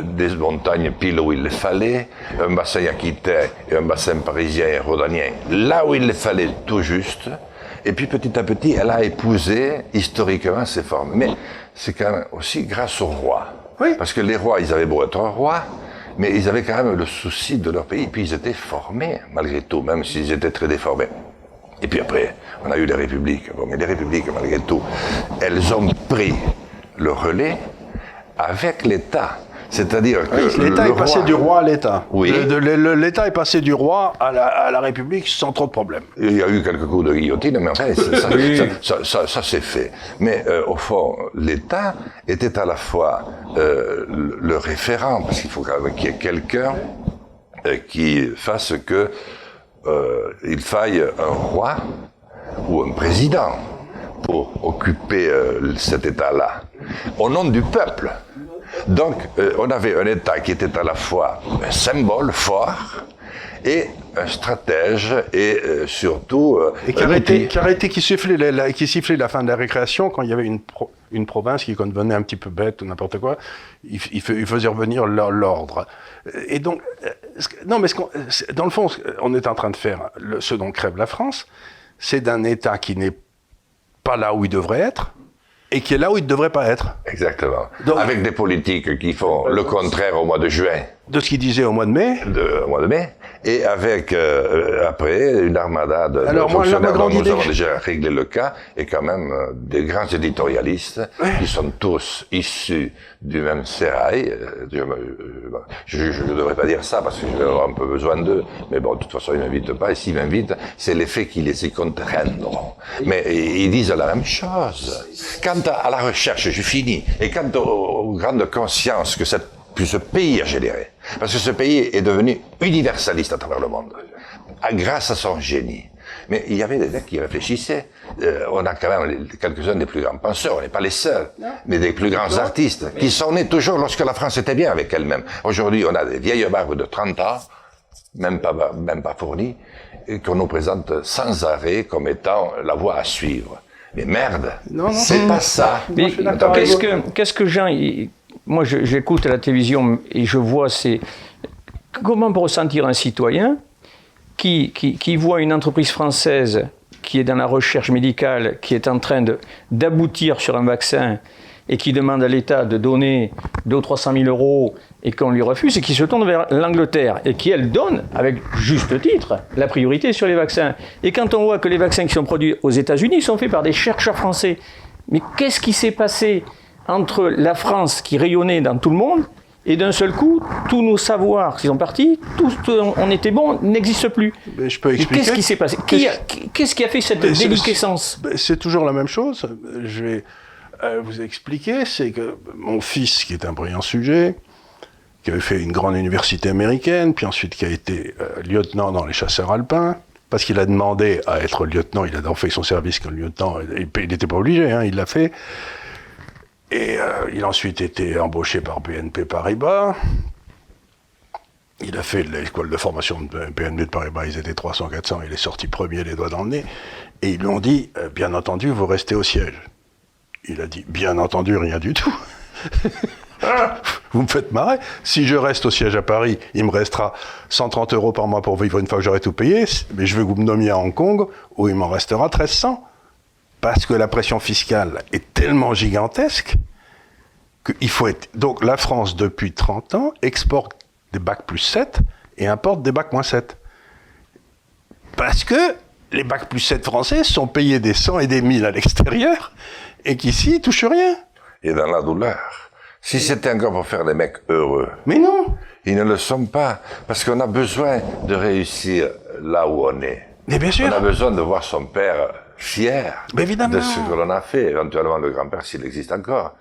des montagnes pile où il les fallait, un bassin aquitain et un bassin parisien et rhodanien là où il les fallait tout juste, et puis petit à petit, elle a épousé historiquement ces formes. Mais c'est quand même aussi grâce aux rois. Oui. Parce que les rois, ils avaient beau être rois, Mais ils avaient quand même le souci de leur pays, et puis ils étaient formés, malgré tout, même s'ils étaient très déformés. Et puis après, on a eu les républiques. Bon, mais les républiques, malgré tout, elles ont pris le relais avec l'État. C'est-à-dire que l'État est passé du roi à l'État. Oui. L'État est passé du roi à la République sans trop de problèmes. Il y a eu quelques coups de guillotine, mais enfin, ça s'est fait. Mais au fond, l'État était à la fois le référent, parce qu'il faut quand même qu'il y ait quelqu'un qui fasse que il faille un roi ou un président pour occuper cet État-là, au nom du peuple. Donc, on avait un État qui était à la fois un symbole fort et un stratège et surtout et qui sifflait la fin de la récréation quand il y avait une province qui devenait un petit peu bête ou n'importe quoi, il faisait revenir l'ordre. Et donc, non, mais dans le fond, on est en train de faire ce dont crève la France, c'est d'un État qui n'est pas là où il devrait être, et qui est là où il ne devrait pas être. Exactement. Donc, avec des politiques qui font le contraire au mois de juin. De ce qu'il disait au mois de mai. Au mois de mai. Et avec, après, une armada de fonctionnaires dont nous avons déjà réglé le cas, et quand même des grands éditorialistes qui sont tous issus du même sérail. Je ne devrais pas dire ça parce que j'ai un peu besoin d'eux, mais bon, de toute façon, ils ne m'invitent pas, et s'ils m'invitent, c'est les faits qui les y contraindront. Mais ils disent la même chose. Quant à la recherche, je finis, et quant aux grandes consciences que ce pays a généré, parce que ce pays est devenu universaliste à travers le monde, grâce à son génie. Mais il y avait des mecs qui réfléchissaient. On a quand même quelques-uns des plus grands penseurs, on n'est pas les seuls, mais des plus grands artistes, qui sont nés toujours lorsque la France était bien avec elle-même. Aujourd'hui, on a des vieilles barbes de 30 ans, même pas fournies, et qu'on nous présente sans arrêt comme étant la voie à suivre. Mais merde, c'est pas ça. Mais qu'est-ce que Jean... Moi, j'écoute la télévision et je vois comment peut ressentir un citoyen qui voit une entreprise française qui est dans la recherche médicale, qui est en train d'aboutir sur un vaccin et qui demande à l'État de donner 200 ou 300 000 euros et qu'on lui refuse, et qui se tourne vers l'Angleterre et qui, elle, donne, avec juste titre, la priorité sur les vaccins. Et quand on voit que les vaccins qui sont produits aux États-Unis sont faits par des chercheurs français, mais qu'est-ce qui s'est passé entre la France qui rayonnait dans tout le monde et d'un seul coup, tous nos savoirs qui sont partis, tout on était bon, n'existe plus. Mais je peux expliquer. Qu'est-ce qui s'est passé? Qu'est-ce qui a fait cette déliquescence? C'est toujours la même chose. Je vais vous expliquer. C'est que mon fils, qui est un brillant sujet, qui avait fait une grande université américaine, puis ensuite qui a été lieutenant dans les chasseurs alpins, parce qu'il a demandé à être lieutenant, il a d'abord fait son service comme lieutenant, il n'était pas obligé, il l'a fait. Et il a ensuite été embauché par BNP Paribas. Il a fait l'école de formation de BNP Paribas, ils étaient 300, 400, il est sorti premier les doigts dans le nez. Et ils lui ont dit, bien entendu, vous restez au siège. Il a dit, bien entendu, rien du tout. Vous me faites marrer. Si je reste au siège à Paris, il me restera 130 € par mois pour vivre une fois que j'aurai tout payé, mais je veux que vous me nommiez à Hong Kong, où il m'en restera 1300. Parce que la pression fiscale est tellement gigantesque qu'il faut être... Donc la France, depuis 30 ans, exporte des bacs plus 7 et importe des bacs moins 7. Parce que les bacs plus 7 français sont payés des 100 et des 1000 à l'extérieur et qu'ici, ils touchent rien. Et dans la douleur. Si c'était encore pour faire des mecs heureux. Mais non. Ils ne le sont pas. Parce qu'on a besoin de réussir là où on est. Mais bien sûr. On a besoin de voir son père fier de ce que l'on a fait, éventuellement le grand-père s'il existe encore.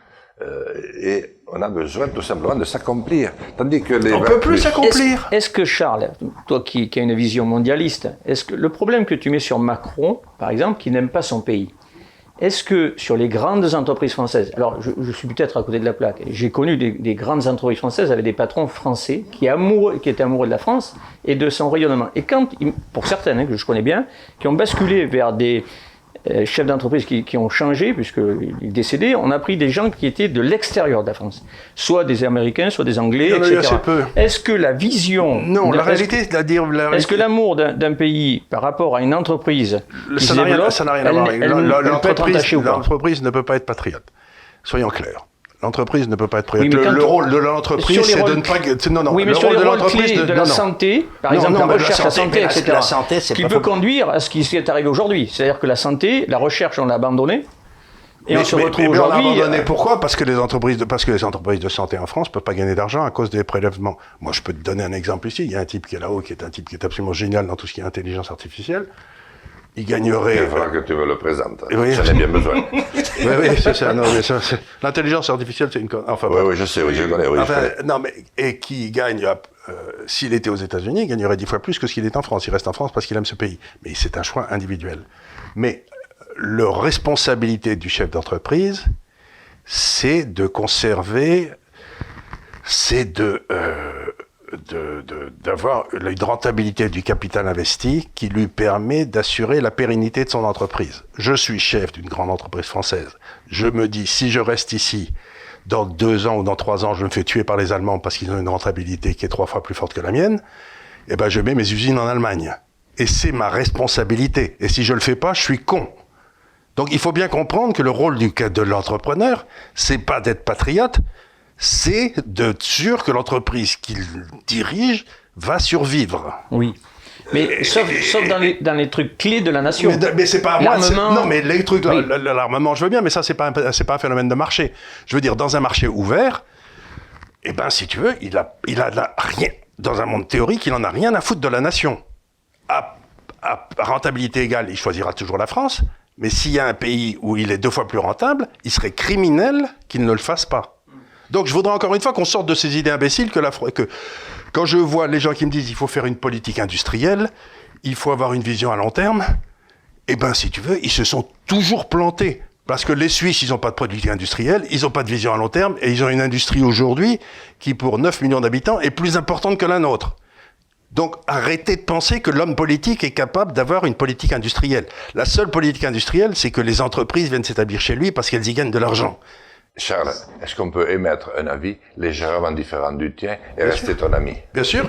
Et on a besoin tout simplement de s'accomplir. Tandis que les... On ne peut plus s'accomplir. Est-ce que Charles, toi qui as une vision mondialiste, est-ce que le problème que tu mets sur Macron, par exemple, qui n'aime pas son pays, est-ce que sur les grandes entreprises françaises, alors je suis peut-être à côté de la plaque, j'ai connu des grandes entreprises françaises avec des patrons français qui étaient amoureux de la France et de son rayonnement. Et quand, pour certaines, que je connais bien, qui ont basculé vers des chefs d'entreprise qui ont changé, puisqu'ils décédaient, on a pris des gens qui étaient de l'extérieur de la France. Soit des Américains, soit des Anglais, etc. Est-ce que la vision... Non, la réalité, c'est-à-dire... Est-ce que l'amour d'un pays par rapport à une entreprise ça n'a rien à voir. L'entreprise ne peut pas être patriote. Soyons clairs. L'entreprise ne peut pas être privée. Oui, le rôle de l'entreprise, c'est de ne pas... Non, oui, mais le sur rôle les de rôles l'entreprise... clés de la santé, par exemple la recherche, la santé, etc., la santé, c'est qui peut conduire à ce qui est arrivé aujourd'hui. C'est-à-dire que la santé, la recherche, on l'a abandonnée. Et on se retrouve aujourd'hui... On l'a abandonné. Pourquoi ? Parce que les entreprises de santé en France ne peuvent pas gagner d'argent à cause des prélèvements. Moi, je peux te donner un exemple ici. Il y a un type qui est là-haut, qui est un type qui est absolument génial dans tout ce qui est intelligence artificielle. Il gagnerait... Il va falloir que tu me le présentes. Oui. J'en ai bien besoin. oui, c'est ça. Non, mais ça, l'intelligence artificielle, c'est une... Enfin, oui, je sais, oui, je connais. Oui, non, mais... Et qui gagne... s'il était aux États-Unis, il gagnerait 10 fois plus que ce qu'il est en France. Il reste en France parce qu'il aime ce pays. Mais c'est un choix individuel. Mais... la responsabilité du chef d'entreprise, c'est de conserver, c'est d'avoir une rentabilité du capital investi qui lui permet d'assurer la pérennité de son entreprise. Je suis chef d'une grande entreprise française. Je me dis, si je reste ici, dans 2 ans ou dans 3 ans, je me fais tuer par les Allemands parce qu'ils ont une rentabilité qui est 3 fois plus forte que la mienne, eh ben, je mets mes usines en Allemagne. Et c'est ma responsabilité. Et si je le fais pas, je suis con. Donc il faut bien comprendre que le rôle de l'entrepreneur, c'est pas d'être patriote, c'est d'être sûr que l'entreprise qu'il dirige va survivre. Oui. Mais sauf dans les trucs clés de la nation. Mais c'est pas moi. L'armement. Non, mais les trucs, oui. L'armement, je veux bien, mais ça c'est pas un phénomène de marché. Je veux dire, dans un marché ouvert, eh ben si tu veux, il a rien dans un monde théorique, il en a rien à foutre de la nation. À rentabilité égale, il choisira toujours la France. Mais s'il y a un pays où il est 2 fois plus rentable, il serait criminel qu'il ne le fasse pas. Donc je voudrais encore une fois qu'on sorte de ces idées imbéciles que quand je vois les gens qui me disent qu'il faut faire une politique industrielle, il faut avoir une vision à long terme, eh ben si tu veux, ils se sont toujours plantés. Parce que les Suisses, ils n'ont pas de politique industrielle, ils n'ont pas de vision à long terme, et ils ont une industrie aujourd'hui qui, pour 9 millions d'habitants, est plus importante que la nôtre. Donc, arrêtez de penser que l'homme politique est capable d'avoir une politique industrielle. La seule politique industrielle, c'est que les entreprises viennent s'établir chez lui parce qu'elles y gagnent de l'argent. Charles, est-ce qu'on peut émettre un avis légèrement différent du tien et rester ton ami ? Bien sûr.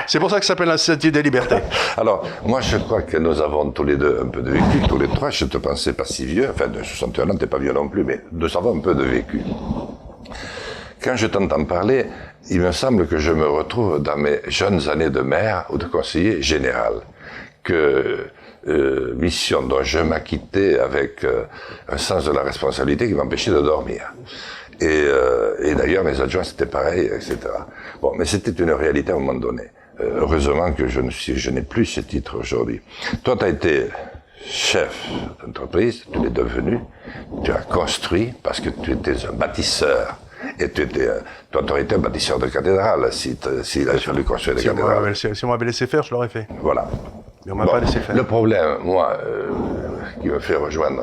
C'est pour ça que ça s'appelle l'Institut des libertés. Alors, moi, je crois que nous avons tous les deux un peu de vécu, tous les trois. Je te pensais pas si vieux, enfin, de 61 ans, t'es pas vieux non plus, mais nous avons un peu de vécu. Quand je t'entends parler, il me semble que je me retrouve dans mes jeunes années de maire ou de conseiller général, mission dont je m'acquittais avec un sens de la responsabilité qui m'empêchait de dormir. Et d'ailleurs, mes adjoints, c'était pareil, etc. Bon, mais c'était une réalité à un moment donné. Heureusement que je n'ai plus ce titre aujourd'hui. Toi, tu as été chef d'entreprise, tu l'es devenu, tu as construit parce que tu étais un bâtisseur. Et tu aurais été un bâtisseur de cathédrale s'il avait fallu construire des cathédrales. Si on m'avait laissé faire, je l'aurais fait. Voilà. Mais on m'a pas laissé faire. Le problème, moi, qui me fait rejoindre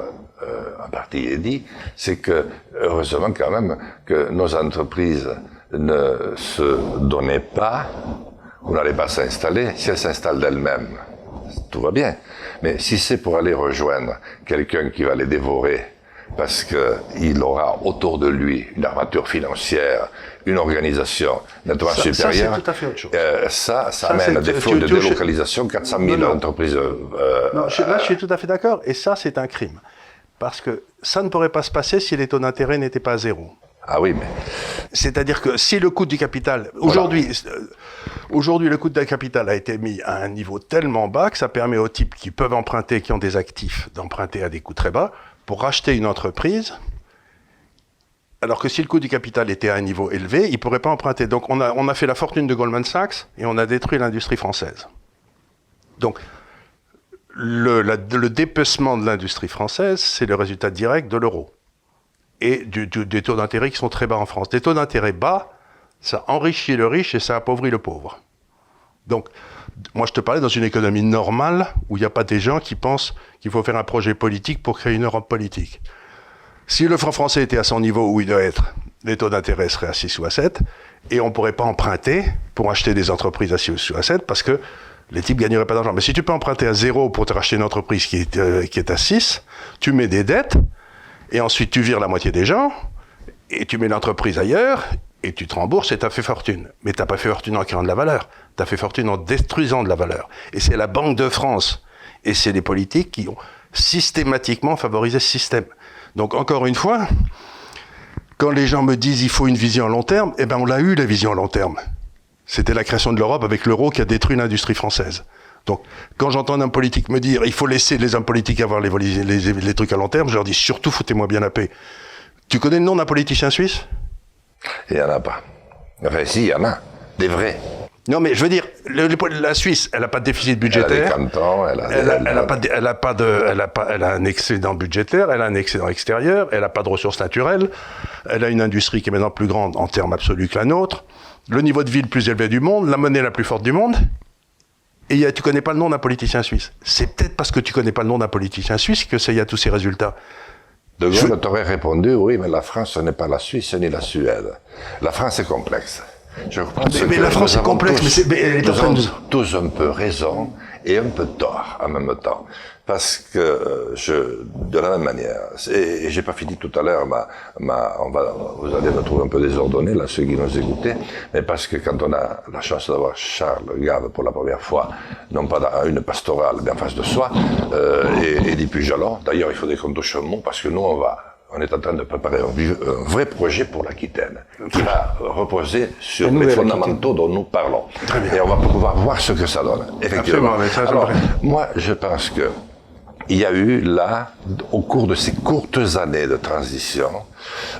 en partie Eddy, c'est que, heureusement quand même, que nos entreprises ne se donnaient pas, ou n'allaient pas s'installer. Si elles s'installent d'elles-mêmes, tout va bien. Mais si c'est pour aller rejoindre quelqu'un qui va les dévorer, parce qu'il aura autour de lui une armature financière, une organisation nettement supérieure. Ça, c'est tout à fait autre chose. Ça amène à des flux de délocalisation, 400 000 entreprises. Là, je suis tout à fait d'accord, et ça, c'est un crime. Parce que ça ne pourrait pas se passer si les taux d'intérêt n'étaient pas à 0. Ah oui, mais... C'est-à-dire que si le coût du capital... Aujourd'hui, le coût du capital a été mis à un niveau tellement bas que ça permet aux types qui peuvent emprunter, qui ont des actifs, d'emprunter à des coûts très bas, pour racheter une entreprise, alors que si le coût du capital était à un niveau élevé, ils ne pourraient pas emprunter. Donc on a fait la fortune de Goldman Sachs et on a détruit l'industrie française. Donc le dépecement de l'industrie française, c'est le résultat direct de l'euro. Et des taux d'intérêt qui sont très bas en France. Des taux d'intérêt bas, ça enrichit le riche et ça appauvrit le pauvre. Donc, moi je te parlais dans une économie normale où il n'y a pas des gens qui pensent qu'il faut faire un projet politique pour créer une Europe politique. Si le franc français était à son niveau où il doit être, les taux d'intérêt seraient à 6 ou à 7 et on ne pourrait pas emprunter pour acheter des entreprises à 6 ou à 7 parce que les types ne gagneraient pas d'argent. Mais si tu peux emprunter à 0 pour te racheter une entreprise qui est à 6, tu mets des dettes et ensuite tu vires la moitié des gens et tu mets l'entreprise ailleurs et tu te rembourses et tu as fait fortune. Mais tu n'as pas fait fortune en créant de la valeur. Tu as fait fortune en détruisant de la valeur. Et c'est la Banque de France et c'est les politiques qui ont systématiquement favorisé ce système. Donc encore une fois, Quand les gens me disent il faut une vision à long terme, eh ben on l'a eu la vision à long terme. C'était la création de l'Europe avec l'euro qui a détruit l'industrie française. Donc, quand j'entends un homme politique me dire il faut laisser les hommes politiques avoir les trucs à long terme, je leur dis surtout foutez-moi bien la paix. Tu connais le nom d'un politicien suisse ? Il n'y en a pas. Enfin, si, il y en a. Des vrais. Non, mais je veux dire, la Suisse, elle n'a pas de déficit budgétaire. Elle a des cantons, elle a un excédent budgétaire, elle a un excédent extérieur, elle n'a pas de ressources naturelles, elle a une industrie qui est maintenant plus grande en termes absolus que la nôtre, le niveau de vie le plus élevé du monde, la monnaie la plus forte du monde. Et tu connais pas le nom d'un politicien suisse. C'est peut-être parce que tu connais pas le nom d'un politicien suisse que ça y a tous ces résultats. De Gaulle t'aurait répondu, oui, mais la France, ce n'est pas la Suisse ni la Suède. La France est complexe. Je pense mais la France est complexe, mais elle est en train de... Nous avons tous un peu raison et un peu tort en même temps. Parce que de la même manière, et j'ai pas fini tout à l'heure, vous allez me trouver un peu désordonné, là, ceux qui nous écoutaient, mais parce que quand on a la chance d'avoir Charles Gave pour la première fois, non pas dans une pastorale, mais en face de soi, et Eddie Pujalon, d'ailleurs, il faudrait qu'on touche un mot, parce que nous, on est en train de préparer un vrai projet pour l'Aquitaine, qui va reposer sur les fondamentaux dont nous parlons. Et on va pouvoir voir ce que ça donne, effectivement. Alors, moi, je pense que il y a eu là, au cours de ces courtes années de transition,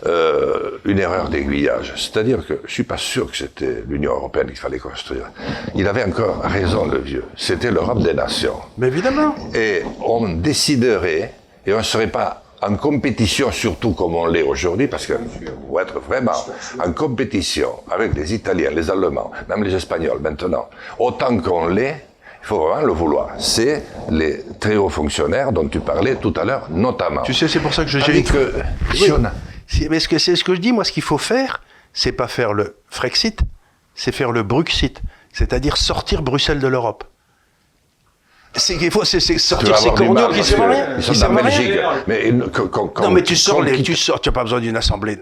une erreur d'aiguillage. C'est-à-dire que je suis pas sûr que c'était l'Union européenne qu'il fallait construire. Il avait encore raison, le vieux. C'était l'Europe des nations. Mais évidemment. Et on déciderait, et on ne serait pas en compétition, surtout comme on l'est aujourd'hui, parce que pour être vraiment en compétition avec les Italiens, les Allemands, même les Espagnols maintenant, autant qu'on l'est, il faut vraiment le vouloir. C'est les très hauts fonctionnaires dont tu parlais tout à l'heure, notamment. Tu sais, c'est pour ça que j'ai dit que... Mais c'est ce que je dis, moi, ce qu'il faut faire, c'est pas faire le Frexit, c'est faire le Bruxit, c'est-à-dire sortir Bruxelles de l'Europe. C'est sortir ces corneaux qui servent à rien. Ils sont en Belgique. Non, mais tu n'as pas besoin d'une assemblée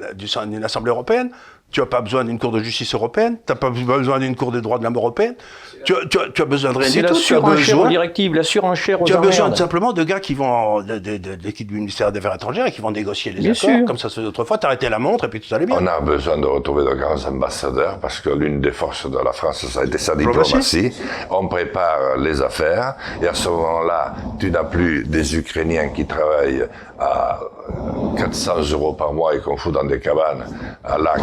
européenne, tu n'as pas besoin d'une cour de justice européenne, tu n'as pas besoin d'une cour des droits de l'homme européenne, tu as besoin de rien du tout. C'est la surenchère aux directives, la surenchère aux Tu as besoin emmerdes. simplement de gars qui vont, de l'équipe du ministère des Affaires étrangères, et qui vont négocier les accords, comme ça se faisait autrefois, t'arrêtais la montre et puis tout allait bien. On a besoin de retrouver de grands ambassadeurs, parce que l'une des forces de la France, ça a été sa diplomatie. On prépare les affaires, et à ce moment-là, tu n'as plus des Ukrainiens qui travaillent à 400 € par mois et qu'on fout dans des cabanes à Lac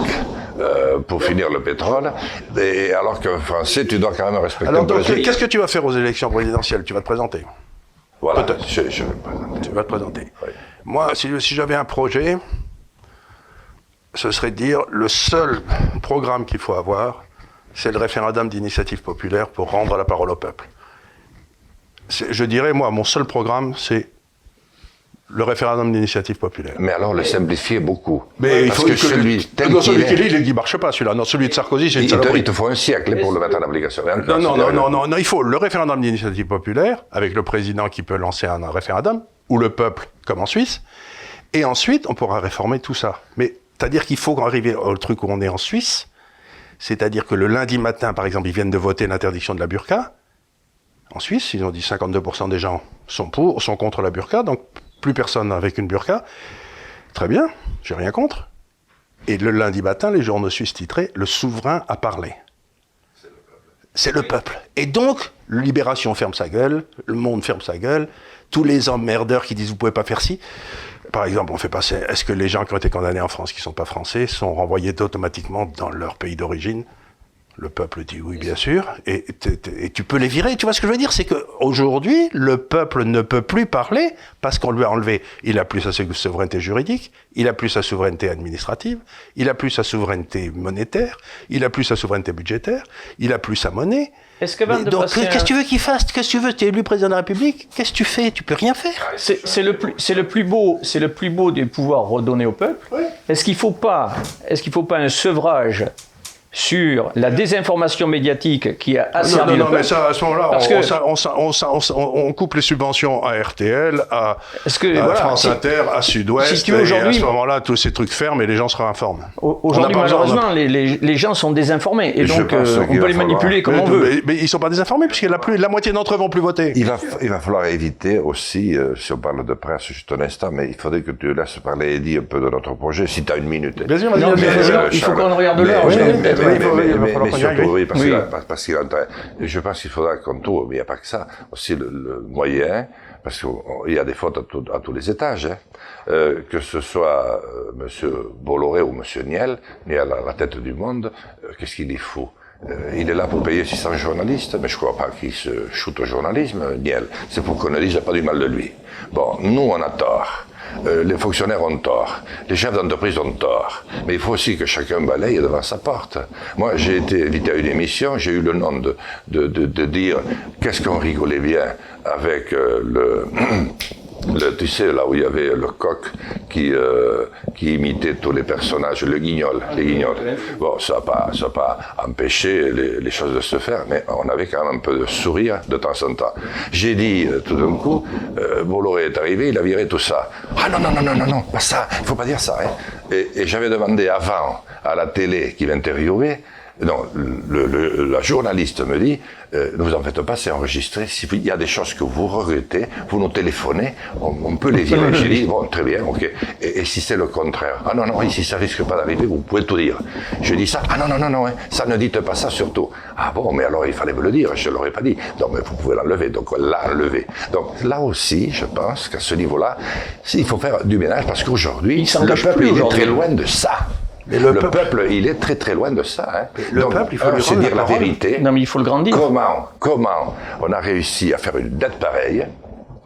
pour finir le pétrole. Et alors qu'un Français, tu dois quand même respecter Alors, le donc, président. qu'est-ce que tu vas faire aux élections présidentielles? Tu vas te présenter? Voilà, peut-être. je vais me présenter. Tu vas te présenter. Oui. Moi, si j'avais un projet, ce serait de dire le seul programme qu'il faut avoir, c'est le référendum d'initiative populaire pour rendre la parole au peuple. Je dirais, moi, mon seul programme, c'est le référendum d'initiative populaire. Mais alors le simplifier beaucoup. Mais parce que celui tel celui qu'il est, il ne marche pas, celui-là. Non, celui de Sarkozy, c'est une saloperie. il te faut un siècle pour le mettre en application. Non, il faut le référendum d'initiative populaire, avec le président qui peut lancer un référendum, ou le peuple, comme en Suisse, et ensuite, on pourra réformer tout ça. Mais, c'est-à-dire qu'il faut arriver au truc où on est en Suisse, c'est-à-dire que le lundi matin, par exemple, ils viennent de voter l'interdiction de la burqa. En Suisse, ils ont dit 52% des gens sont contre la burqa, donc plus personne avec une burqa. Très bien, j'ai rien contre. Et le lundi matin, les journaux suisses titraient « Le souverain a parlé ». C'est le peuple. Et donc, Libération ferme sa gueule, Le Monde ferme sa gueule, tous les emmerdeurs qui disent « Vous pouvez pas faire ci ». Par exemple, on fait passer, est-ce que les gens qui ont été condamnés en France, qui ne sont pas français, sont renvoyés automatiquement dans leur pays d'origine ? Le peuple dit oui, bien sûr, et tu peux les virer. Tu vois ce que je veux dire? C'est qu'aujourd'hui, le peuple ne peut plus parler parce qu'on lui a enlevé. Il n'a plus sa souveraineté juridique, il n'a plus sa souveraineté administrative, il n'a plus sa souveraineté monétaire, il n'a plus sa souveraineté budgétaire, il n'a plus sa monnaie. Donc, qu'est-ce que tu veux qu'il fasse? Qu'est-ce que tu veux? Tu es élu président de la République? Qu'est-ce que tu fais? Tu peux rien faire. C'est le plus beau des pouvoirs redonnés au peuple. Oui. Est-ce qu'il faut pas un sevrage sur la désinformation médiatique qui a asservi le peuple. Mais ça, à ce moment-là, Parce que- on coupe les subventions à RTL, à France Inter, à Sud-Ouest, si tu veux, et à ce moment-là, tous ces trucs ferment et les gens se réinforment. Aujourd'hui, malheureusement, les gens sont désinformés, et donc on peut les manipuler comme on veut. Mais ils ne sont pas désinformés, puisque la moitié d'entre eux ne vont plus voter. Il va falloir éviter aussi, si on parle de presse juste un instant, mais il faudrait que tu laisses parler Eddy un peu de notre projet, si tu as une minute. Bien sûr, Non, il faut qu'on regarde l'heure. Parce qu'il je pense qu'il faudra qu'on trouve, mais il n'y a pas que ça, aussi le moyen, parce qu'il y a des fautes à tous les étages, que ce soit Monsieur Bolloré ou Monsieur Niel, mais à la tête du monde, qu'est-ce qu'il y faut? Il est là pour payer 600 journalistes, mais je ne crois pas qu'il se shoot au journalisme, Niel. C'est pour qu'on ne dise pas du mal de lui. Bon, nous, on a tort. Les fonctionnaires ont tort, les chefs d'entreprise ont tort, mais il faut aussi que chacun balaye devant sa porte. Moi, j'ai été invité à une émission, j'ai eu le nom de dire qu'est-ce qu'on rigolait bien avec tu sais, là où il y avait le coq qui imitait tous les personnages, les guignols. Bon, ça n'a pas empêché les choses de se faire, mais on avait quand même un peu de sourire de temps en temps. J'ai dit, tout d'un coup, Bolloré est arrivé, il a viré tout ça. Ah non, pas ça, il ne faut pas dire ça. Hein. Et j'avais demandé avant à la télé qui m'interviewait, non, la journaliste me dit, ne vous en faites pas, c'est enregistré. S'il y a des choses que vous regrettez, vous nous téléphonez, on peut les virer. J'ai dit, bon, très bien, ok. Et si c'est le contraire? Ah non, ici ça risque pas d'arriver, vous pouvez tout dire. Je dis ça, ah non, hein, ça ne dites pas ça surtout. Ah bon, mais alors il fallait me le dire, je ne l'aurais pas dit. Donc, mais vous pouvez l'enlever, donc on l'a enlevé. Donc là aussi, je pense qu'à ce niveau-là, il faut faire du ménage, parce qu'aujourd'hui, le peuple il est très loin de ça. Mais le peuple, il est très très loin de ça. Hein. Le peuple, il faut lui c'est dire la vérité. Non, mais il faut le grandir. Comment on a réussi à faire une dette pareille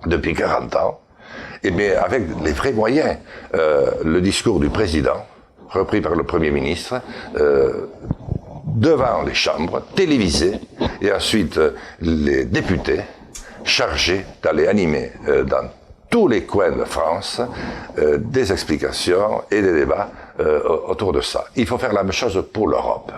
depuis 40 ans, et bien avec les vrais moyens. Le discours du président, repris par le Premier ministre, devant les chambres, télévisé, et ensuite les députés chargés d'aller animer dans tous les coins de France des explications et des débats autour de ça. Il faut faire la même chose pour l'Europe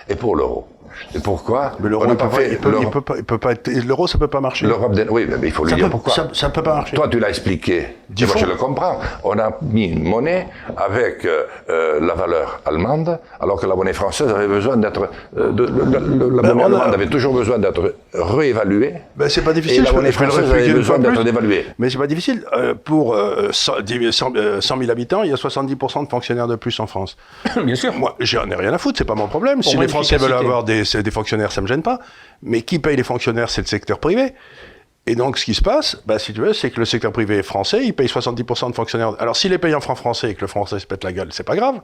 et pour l'euro. Et pourquoi? Mais l'euro, peut pas être, l'euro, ça peut pas marcher. Oui, mais il faut lui dire pourquoi. Ça peut pas marcher. Toi, tu l'as expliqué. Moi, je le comprends. On a mis une monnaie avec la valeur allemande, alors que la monnaie française avait besoin d'être. La monnaie allemande avait toujours besoin d'être réévaluée. Ben, c'est pas difficile. Et la monnaie française avait besoin d'être dévaluée. Mais c'est pas difficile. Pour 100 000 habitants, il y a 70% de fonctionnaires de plus en France. Bien sûr. Moi, j'en ai rien à foutre, c'est pas mon problème. Si les Français veulent avoir des fonctionnaires, ça me gêne pas. Mais qui paye les fonctionnaires, c'est le secteur privé. Et donc, ce qui se passe, si tu veux, c'est que le secteur privé français, il paye 70% de fonctionnaires. Alors, s'il est payé en francs français et que le français se pète la gueule, c'est pas grave.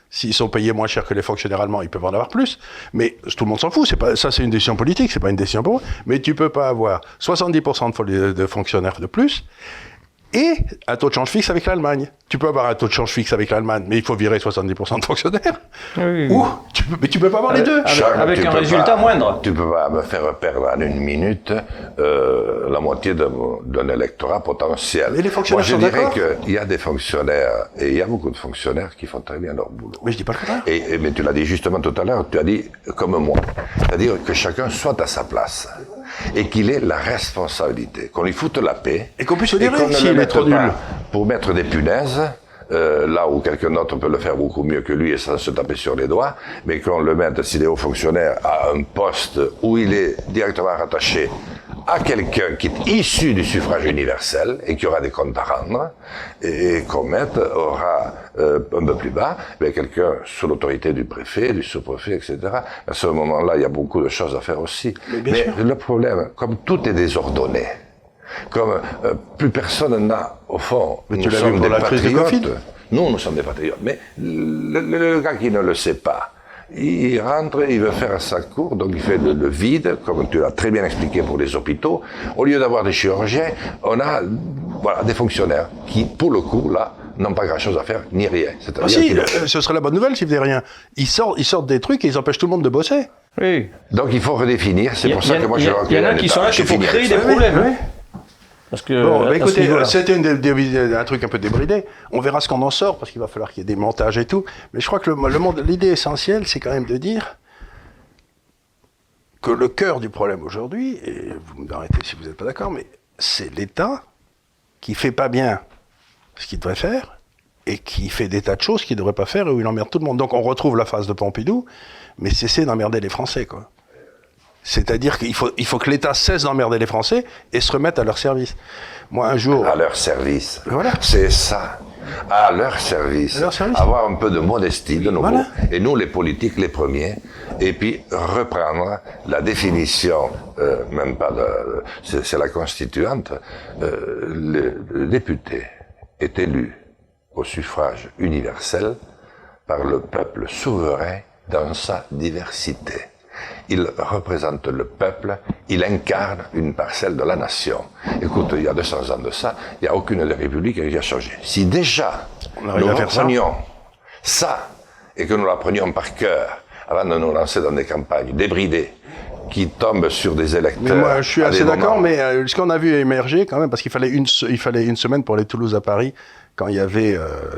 S'ils sont payés moins cher que les fonctionnaires allemands, ils peuvent en avoir plus. Mais tout le monde s'en fout. Ça, c'est une décision politique, c'est pas une décision pour moi. Mais tu peux pas avoir 70% de fonctionnaires de plus et un taux de change fixe avec l'Allemagne. Tu peux avoir un taux de change fixe avec l'Allemagne, mais il faut virer 70% de fonctionnaires. Oui. Ou tu peux pas avoir les deux. Avec un résultat moindre. Tu peux pas me faire perdre en une minute la moitié d'un électorat potentiel. Et les fonctionnaires sont d'accord? d'accord? Je dirais qu'il y a des fonctionnaires, et il y a beaucoup de fonctionnaires qui font très bien leur boulot. Mais je dis pas le contraire. Mais tu l'as dit justement tout à l'heure, tu as dit comme moi. C'est-à-dire que chacun soit à sa place. Et qu'il ait la responsabilité, qu'on lui foute la paix. Et qu'on puisse le dire s'il est trop nul. Pour mettre des punaises, là où quelqu'un d'autre peut le faire beaucoup mieux que lui et sans se taper sur les doigts, mais qu'on le mette, s'il est haut fonctionnaire, à un poste où il est directement rattaché à quelqu'un qui est issu du suffrage universel et qui aura des comptes à rendre, et qu'on mette, aura un peu plus bas, quelqu'un sous l'autorité du préfet, du sous-préfet, etc. À ce moment-là, il y a beaucoup de choses à faire aussi. Mais le problème, comme tout est désordonné, comme plus personne n'a, au fond, mais tu l'as vu pour la crise de Covid. Nous sommes des patriotes. Mais le gars qui ne le sait pas, il rentre, il veut faire sa cour, donc il fait le vide, comme tu l'as très bien expliqué pour les hôpitaux. Au lieu d'avoir des chirurgiens, on a des fonctionnaires qui, pour le coup, là, n'ont pas grand-chose à faire, ni rien. Ce serait la bonne nouvelle s'ils faisaient rien. Ils sortent des trucs et ils empêchent tout le monde de bosser. Oui. Donc il faut redéfinir, c'est pour ça que moi je Il y en a qui sont là pour créer des problèmes. Oui. Parce que, écoutez, c'était un truc un peu débridé. On verra ce qu'on en sort, parce qu'il va falloir qu'il y ait des montages et tout. Mais je crois que l'idée essentielle, c'est quand même de dire, que le cœur du problème aujourd'hui, et vous m'arrêtez si vous n'êtes pas d'accord, mais c'est l'État qui fait pas bien ce qu'il devrait faire et qui fait des tas de choses qu'il ne devrait pas faire et où il emmerde tout le monde. Donc on retrouve la phase de Pompidou, mais cessez d'emmerder les Français, quoi. C'est-à-dire qu'il faut que l'État cesse d'emmerder les Français et se remette à leur service. Moi, un jour... À leur service. Voilà. C'est ça. À leur service. À leur service. Avoir un peu de modestie, de nouveau. Voilà. Et nous, les politiques, les premiers. Et puis, reprendre la définition, même pas de... C'est la constituante. Le député est élu au suffrage universel par le peuple souverain dans sa diversité. Il représente le peuple, il incarne une parcelle de la nation. Écoute, il y a 200 ans de ça, il n'y a aucune des républiques qui a changé. Si déjà nous reprenions ça, et que nous l'apprenions par cœur, avant de nous lancer dans des campagnes débridées, qui tombent sur des électeurs... Mais moi, je suis assez d'accord, mais ce qu'on a vu émerger quand même, parce qu'il fallait une semaine pour aller de Toulouse à Paris, quand il y avait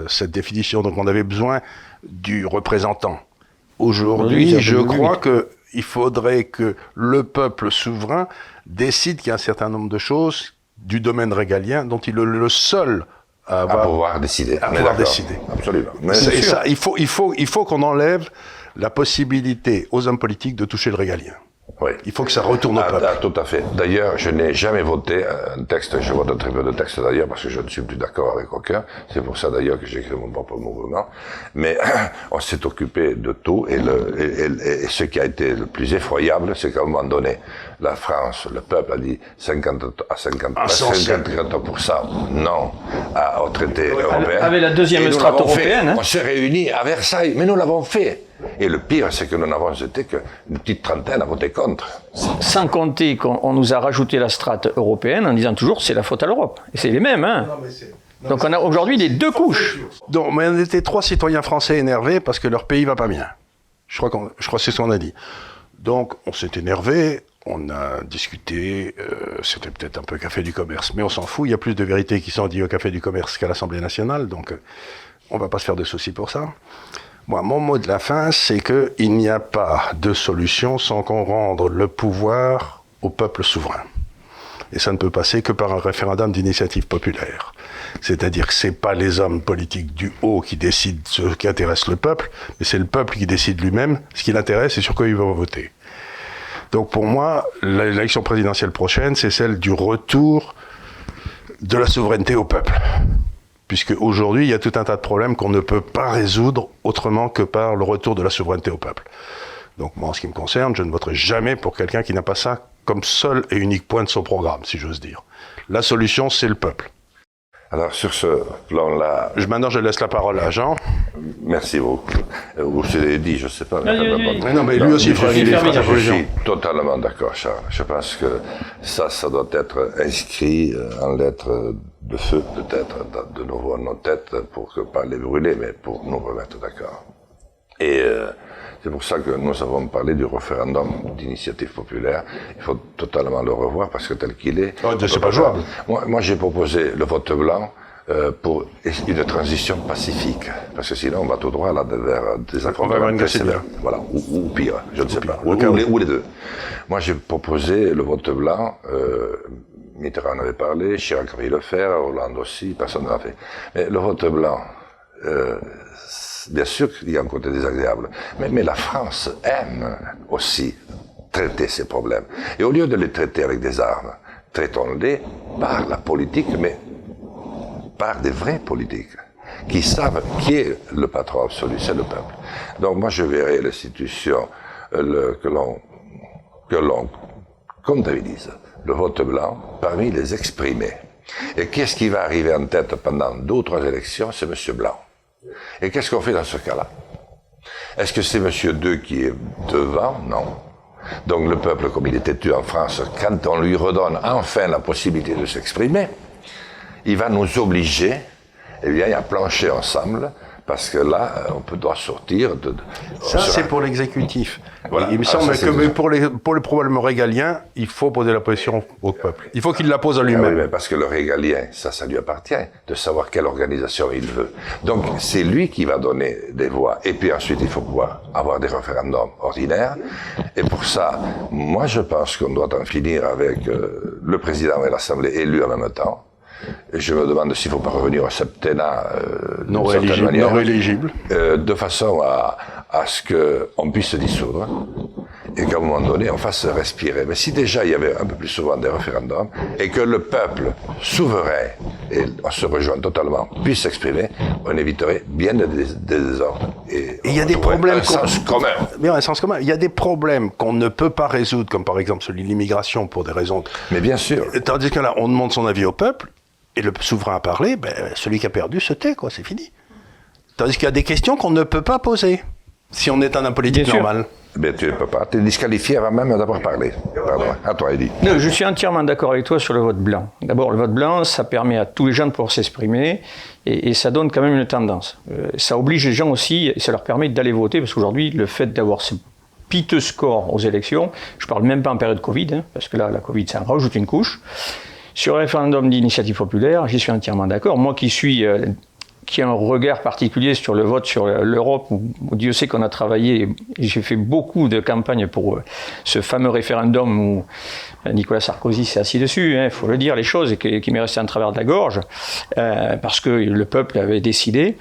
cette définition, donc on avait besoin du représentant. Aujourd'hui, je crois qu'il faudrait que le peuple souverain décide qu'il y a un certain nombre de choses du domaine régalien dont il est le seul à pouvoir décider. Absolument. Mais ça, il faut qu'on enlève la possibilité aux hommes politiques de toucher le régalien. Oui. Il faut que ça retourne au peuple. Tout à fait. D'ailleurs, je n'ai jamais voté un texte, je vote très peu de textes d'ailleurs, parce que je ne suis plus d'accord avec aucun. C'est pour ça d'ailleurs que j'ai créé mon propre mouvement. Mais on s'est occupé de tout, et ce qui a été le plus effroyable, c'est qu'à un moment donné, la France, le peuple a dit 54% non au traité européen. Avec la deuxième strate européenne. On s'est réunis à Versailles, mais nous l'avons fait. Et le pire, c'est que nous n'avons été qu'une petite trentaine à voter contre. Sans compter qu'on nous a rajouté la strate européenne en disant toujours c'est la faute à l'Europe. Et c'est les mêmes, hein. Donc on a aujourd'hui les deux couches. Donc, mais on était 3 citoyens français énervés parce que leur pays va pas bien. Je crois que c'est ce qu'on a dit. Donc on s'est énervé, on a discuté, c'était peut-être un peu café du commerce, mais on s'en fout, il y a plus de vérités qui sont dites au café du commerce qu'à l'Assemblée nationale, donc on va pas se faire de soucis pour ça. Moi, mon mot de la fin, c'est qu'il n'y a pas de solution sans qu'on rende le pouvoir au peuple souverain. Et ça ne peut passer que par un référendum d'initiative populaire. C'est-à-dire que c'est pas les hommes politiques du haut qui décident ce qui intéresse le peuple, mais c'est le peuple qui décide lui-même ce qui l'intéresse et sur quoi il va voter. Donc pour moi, l'élection présidentielle prochaine, c'est celle du retour de la souveraineté au peuple. Puisque aujourd'hui, il y a tout un tas de problèmes qu'on ne peut pas résoudre autrement que par le retour de la souveraineté au peuple. Donc moi, en ce qui me concerne, je ne voterai jamais pour quelqu'un qui n'a pas ça comme seul et unique point de son programme, si j'ose dire. La solution, c'est le peuple. Alors sur ce plan-là... Maintenant, je laisse la parole à Jean. Merci beaucoup. Vous l'avez dit, je ne sais pas. Mais non, mais lui aussi, je suis totalement d'accord, Charles. Je pense que ça doit être inscrit en lettres de feu, peut-être, de nouveau dans nos têtes, pour que pas les brûler, mais pour nous remettre d'accord. Et c'est pour ça que nous avons parlé du référendum d'initiative populaire. Il faut totalement le revoir, parce que tel qu'il est... Oh, c'est pas jouable. Moi, j'ai proposé le vote blanc pour une transition pacifique. Parce que sinon, on va tout droit là, vers des affrontements très sévères. Voilà, ou pire, je ne sais pas. Ou les deux. Moi, j'ai proposé le vote blanc... Mitterrand en avait parlé, Chirac avait le faire, Hollande aussi, personne ne l'a fait. Mais le vote blanc, bien sûr qu'il y a un côté désagréable, mais la France aime aussi traiter ces problèmes. Et au lieu de les traiter avec des armes, traitons-les par la politique, mais par des vrais politiques, qui savent qui est le patron absolu, c'est le peuple. Donc moi je verrai l'institution que l'on comptabilise, le vote blanc, parmi les exprimés. Et qu'est-ce qui va arriver en tête pendant 2 ou 3 élections? C'est M. Blanc. Et qu'est-ce qu'on fait dans ce cas-là? Est-ce que c'est M. 2 qui est devant? Non. Donc le peuple, comme il était têtu en France, quand on lui redonne enfin la possibilité de s'exprimer, il va nous obliger, à plancher ensemble, parce que là, on doit sortir de... Ça, c'est pour l'exécutif. Voilà. Il me semble que pour les problèmes régaliens, il faut poser la question au peuple. Il faut qu'il la pose à lui-même. Oui, mais parce que le régalien, ça lui appartient de savoir quelle organisation il veut. Donc, c'est lui qui va donner des voix. Et puis ensuite, il faut pouvoir avoir des référendums ordinaires. Et pour ça, moi, je pense qu'on doit en finir avec le président et l'Assemblée élus en même temps. Et je me demande s'il ne faut pas revenir au septennat non éligible. De façon à ce qu'on puisse se dissoudre et qu'à un moment donné, on fasse respirer. Mais si déjà il y avait un peu plus souvent des référendums et que le peuple souverain, et on se rejoint totalement, puisse s'exprimer, on éviterait bien des désordres. Et il y a des problèmes un sens commun. Bien, un sens commun. Il y a des problèmes qu'on ne peut pas résoudre, comme par exemple celui de l'immigration pour des raisons. Mais bien sûr. Tandis que là, on demande son avis au peuple. Et le souverain a parlé, celui qui a perdu se tait, quoi, c'est fini. Tandis qu'il y a des questions qu'on ne peut pas poser, si on est un homme politique normal. Ben, tu ne peux pas. Tu es disqualifié avant même d'avoir parlé. Pardon. À toi, Eddy. Non, je suis entièrement d'accord avec toi sur le vote blanc. D'abord, le vote blanc, ça permet à tous les gens de pouvoir s'exprimer et ça donne quand même une tendance. Ça oblige les gens aussi et ça leur permet d'aller voter parce qu'aujourd'hui, le fait d'avoir ce piteux score aux élections, je ne parle même pas en période Covid, parce que là, la Covid, ça en rajoute une couche. Sur le référendum d'initiative populaire, j'y suis entièrement d'accord. Moi qui ai un regard particulier sur le vote sur l'Europe, où Dieu sait qu'on a travaillé, et j'ai fait beaucoup de campagnes pour ce fameux référendum où Nicolas Sarkozy s'est assis dessus, il faut le dire les choses, et qui m'est resté en travers de la gorge, parce que le peuple avait décidé.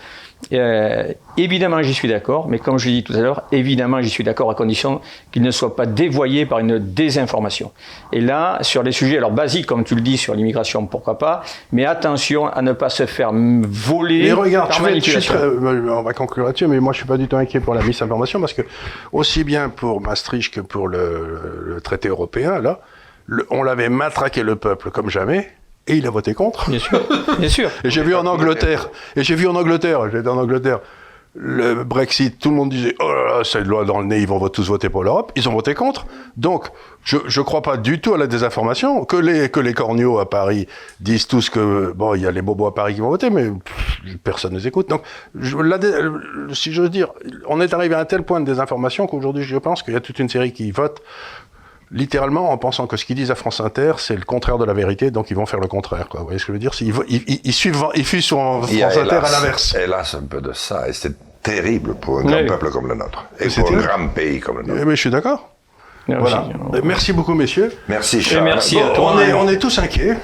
Évidemment, j'y suis d'accord, mais comme je l'ai dit tout à l'heure, évidemment, j'y suis d'accord à condition qu'il ne soit pas dévoyé par une désinformation. Et là, sur les sujets, alors basiques, comme tu le dis, sur l'immigration, pourquoi pas, mais attention à ne pas se faire voler. Mais regarde, par manipulation. On va conclure là-dessus, mais moi, je suis pas du tout inquiet pour la misinformation, parce que aussi bien pour Maastricht que pour le traité européen, là, on l'avait matraqué le peuple comme jamais. Et il a voté contre. Bien sûr, bien sûr. Et j'ai vu en Angleterre, j'étais en Angleterre, le Brexit, tout le monde disait « Oh là là, cette loi dans le nez, ils vont tous voter pour l'Europe ». Ils ont voté contre. Donc, je crois pas du tout à la désinformation. Que les corneaux à Paris disent tous que, bon, il y a les bobos à Paris qui vont voter, mais personne ne les écoute. Donc, si j'ose dire, on est arrivé à un tel point de désinformation qu'aujourd'hui, je pense qu'il y a toute une série qui vote littéralement en pensant que ce qu'ils disent à France Inter, c'est le contraire de la vérité, donc ils vont faire le contraire, quoi. Vous voyez ce que je veux dire? Ils suivent sur France Inter à l'inverse. Hélas, un peu de ça, et c'est terrible pour un grand peuple comme le nôtre, et pour un grand pays comme le nôtre. Mais je suis d'accord. Voilà. Merci beaucoup, messieurs. Merci, Charles. Merci à toi. On est tous inquiets.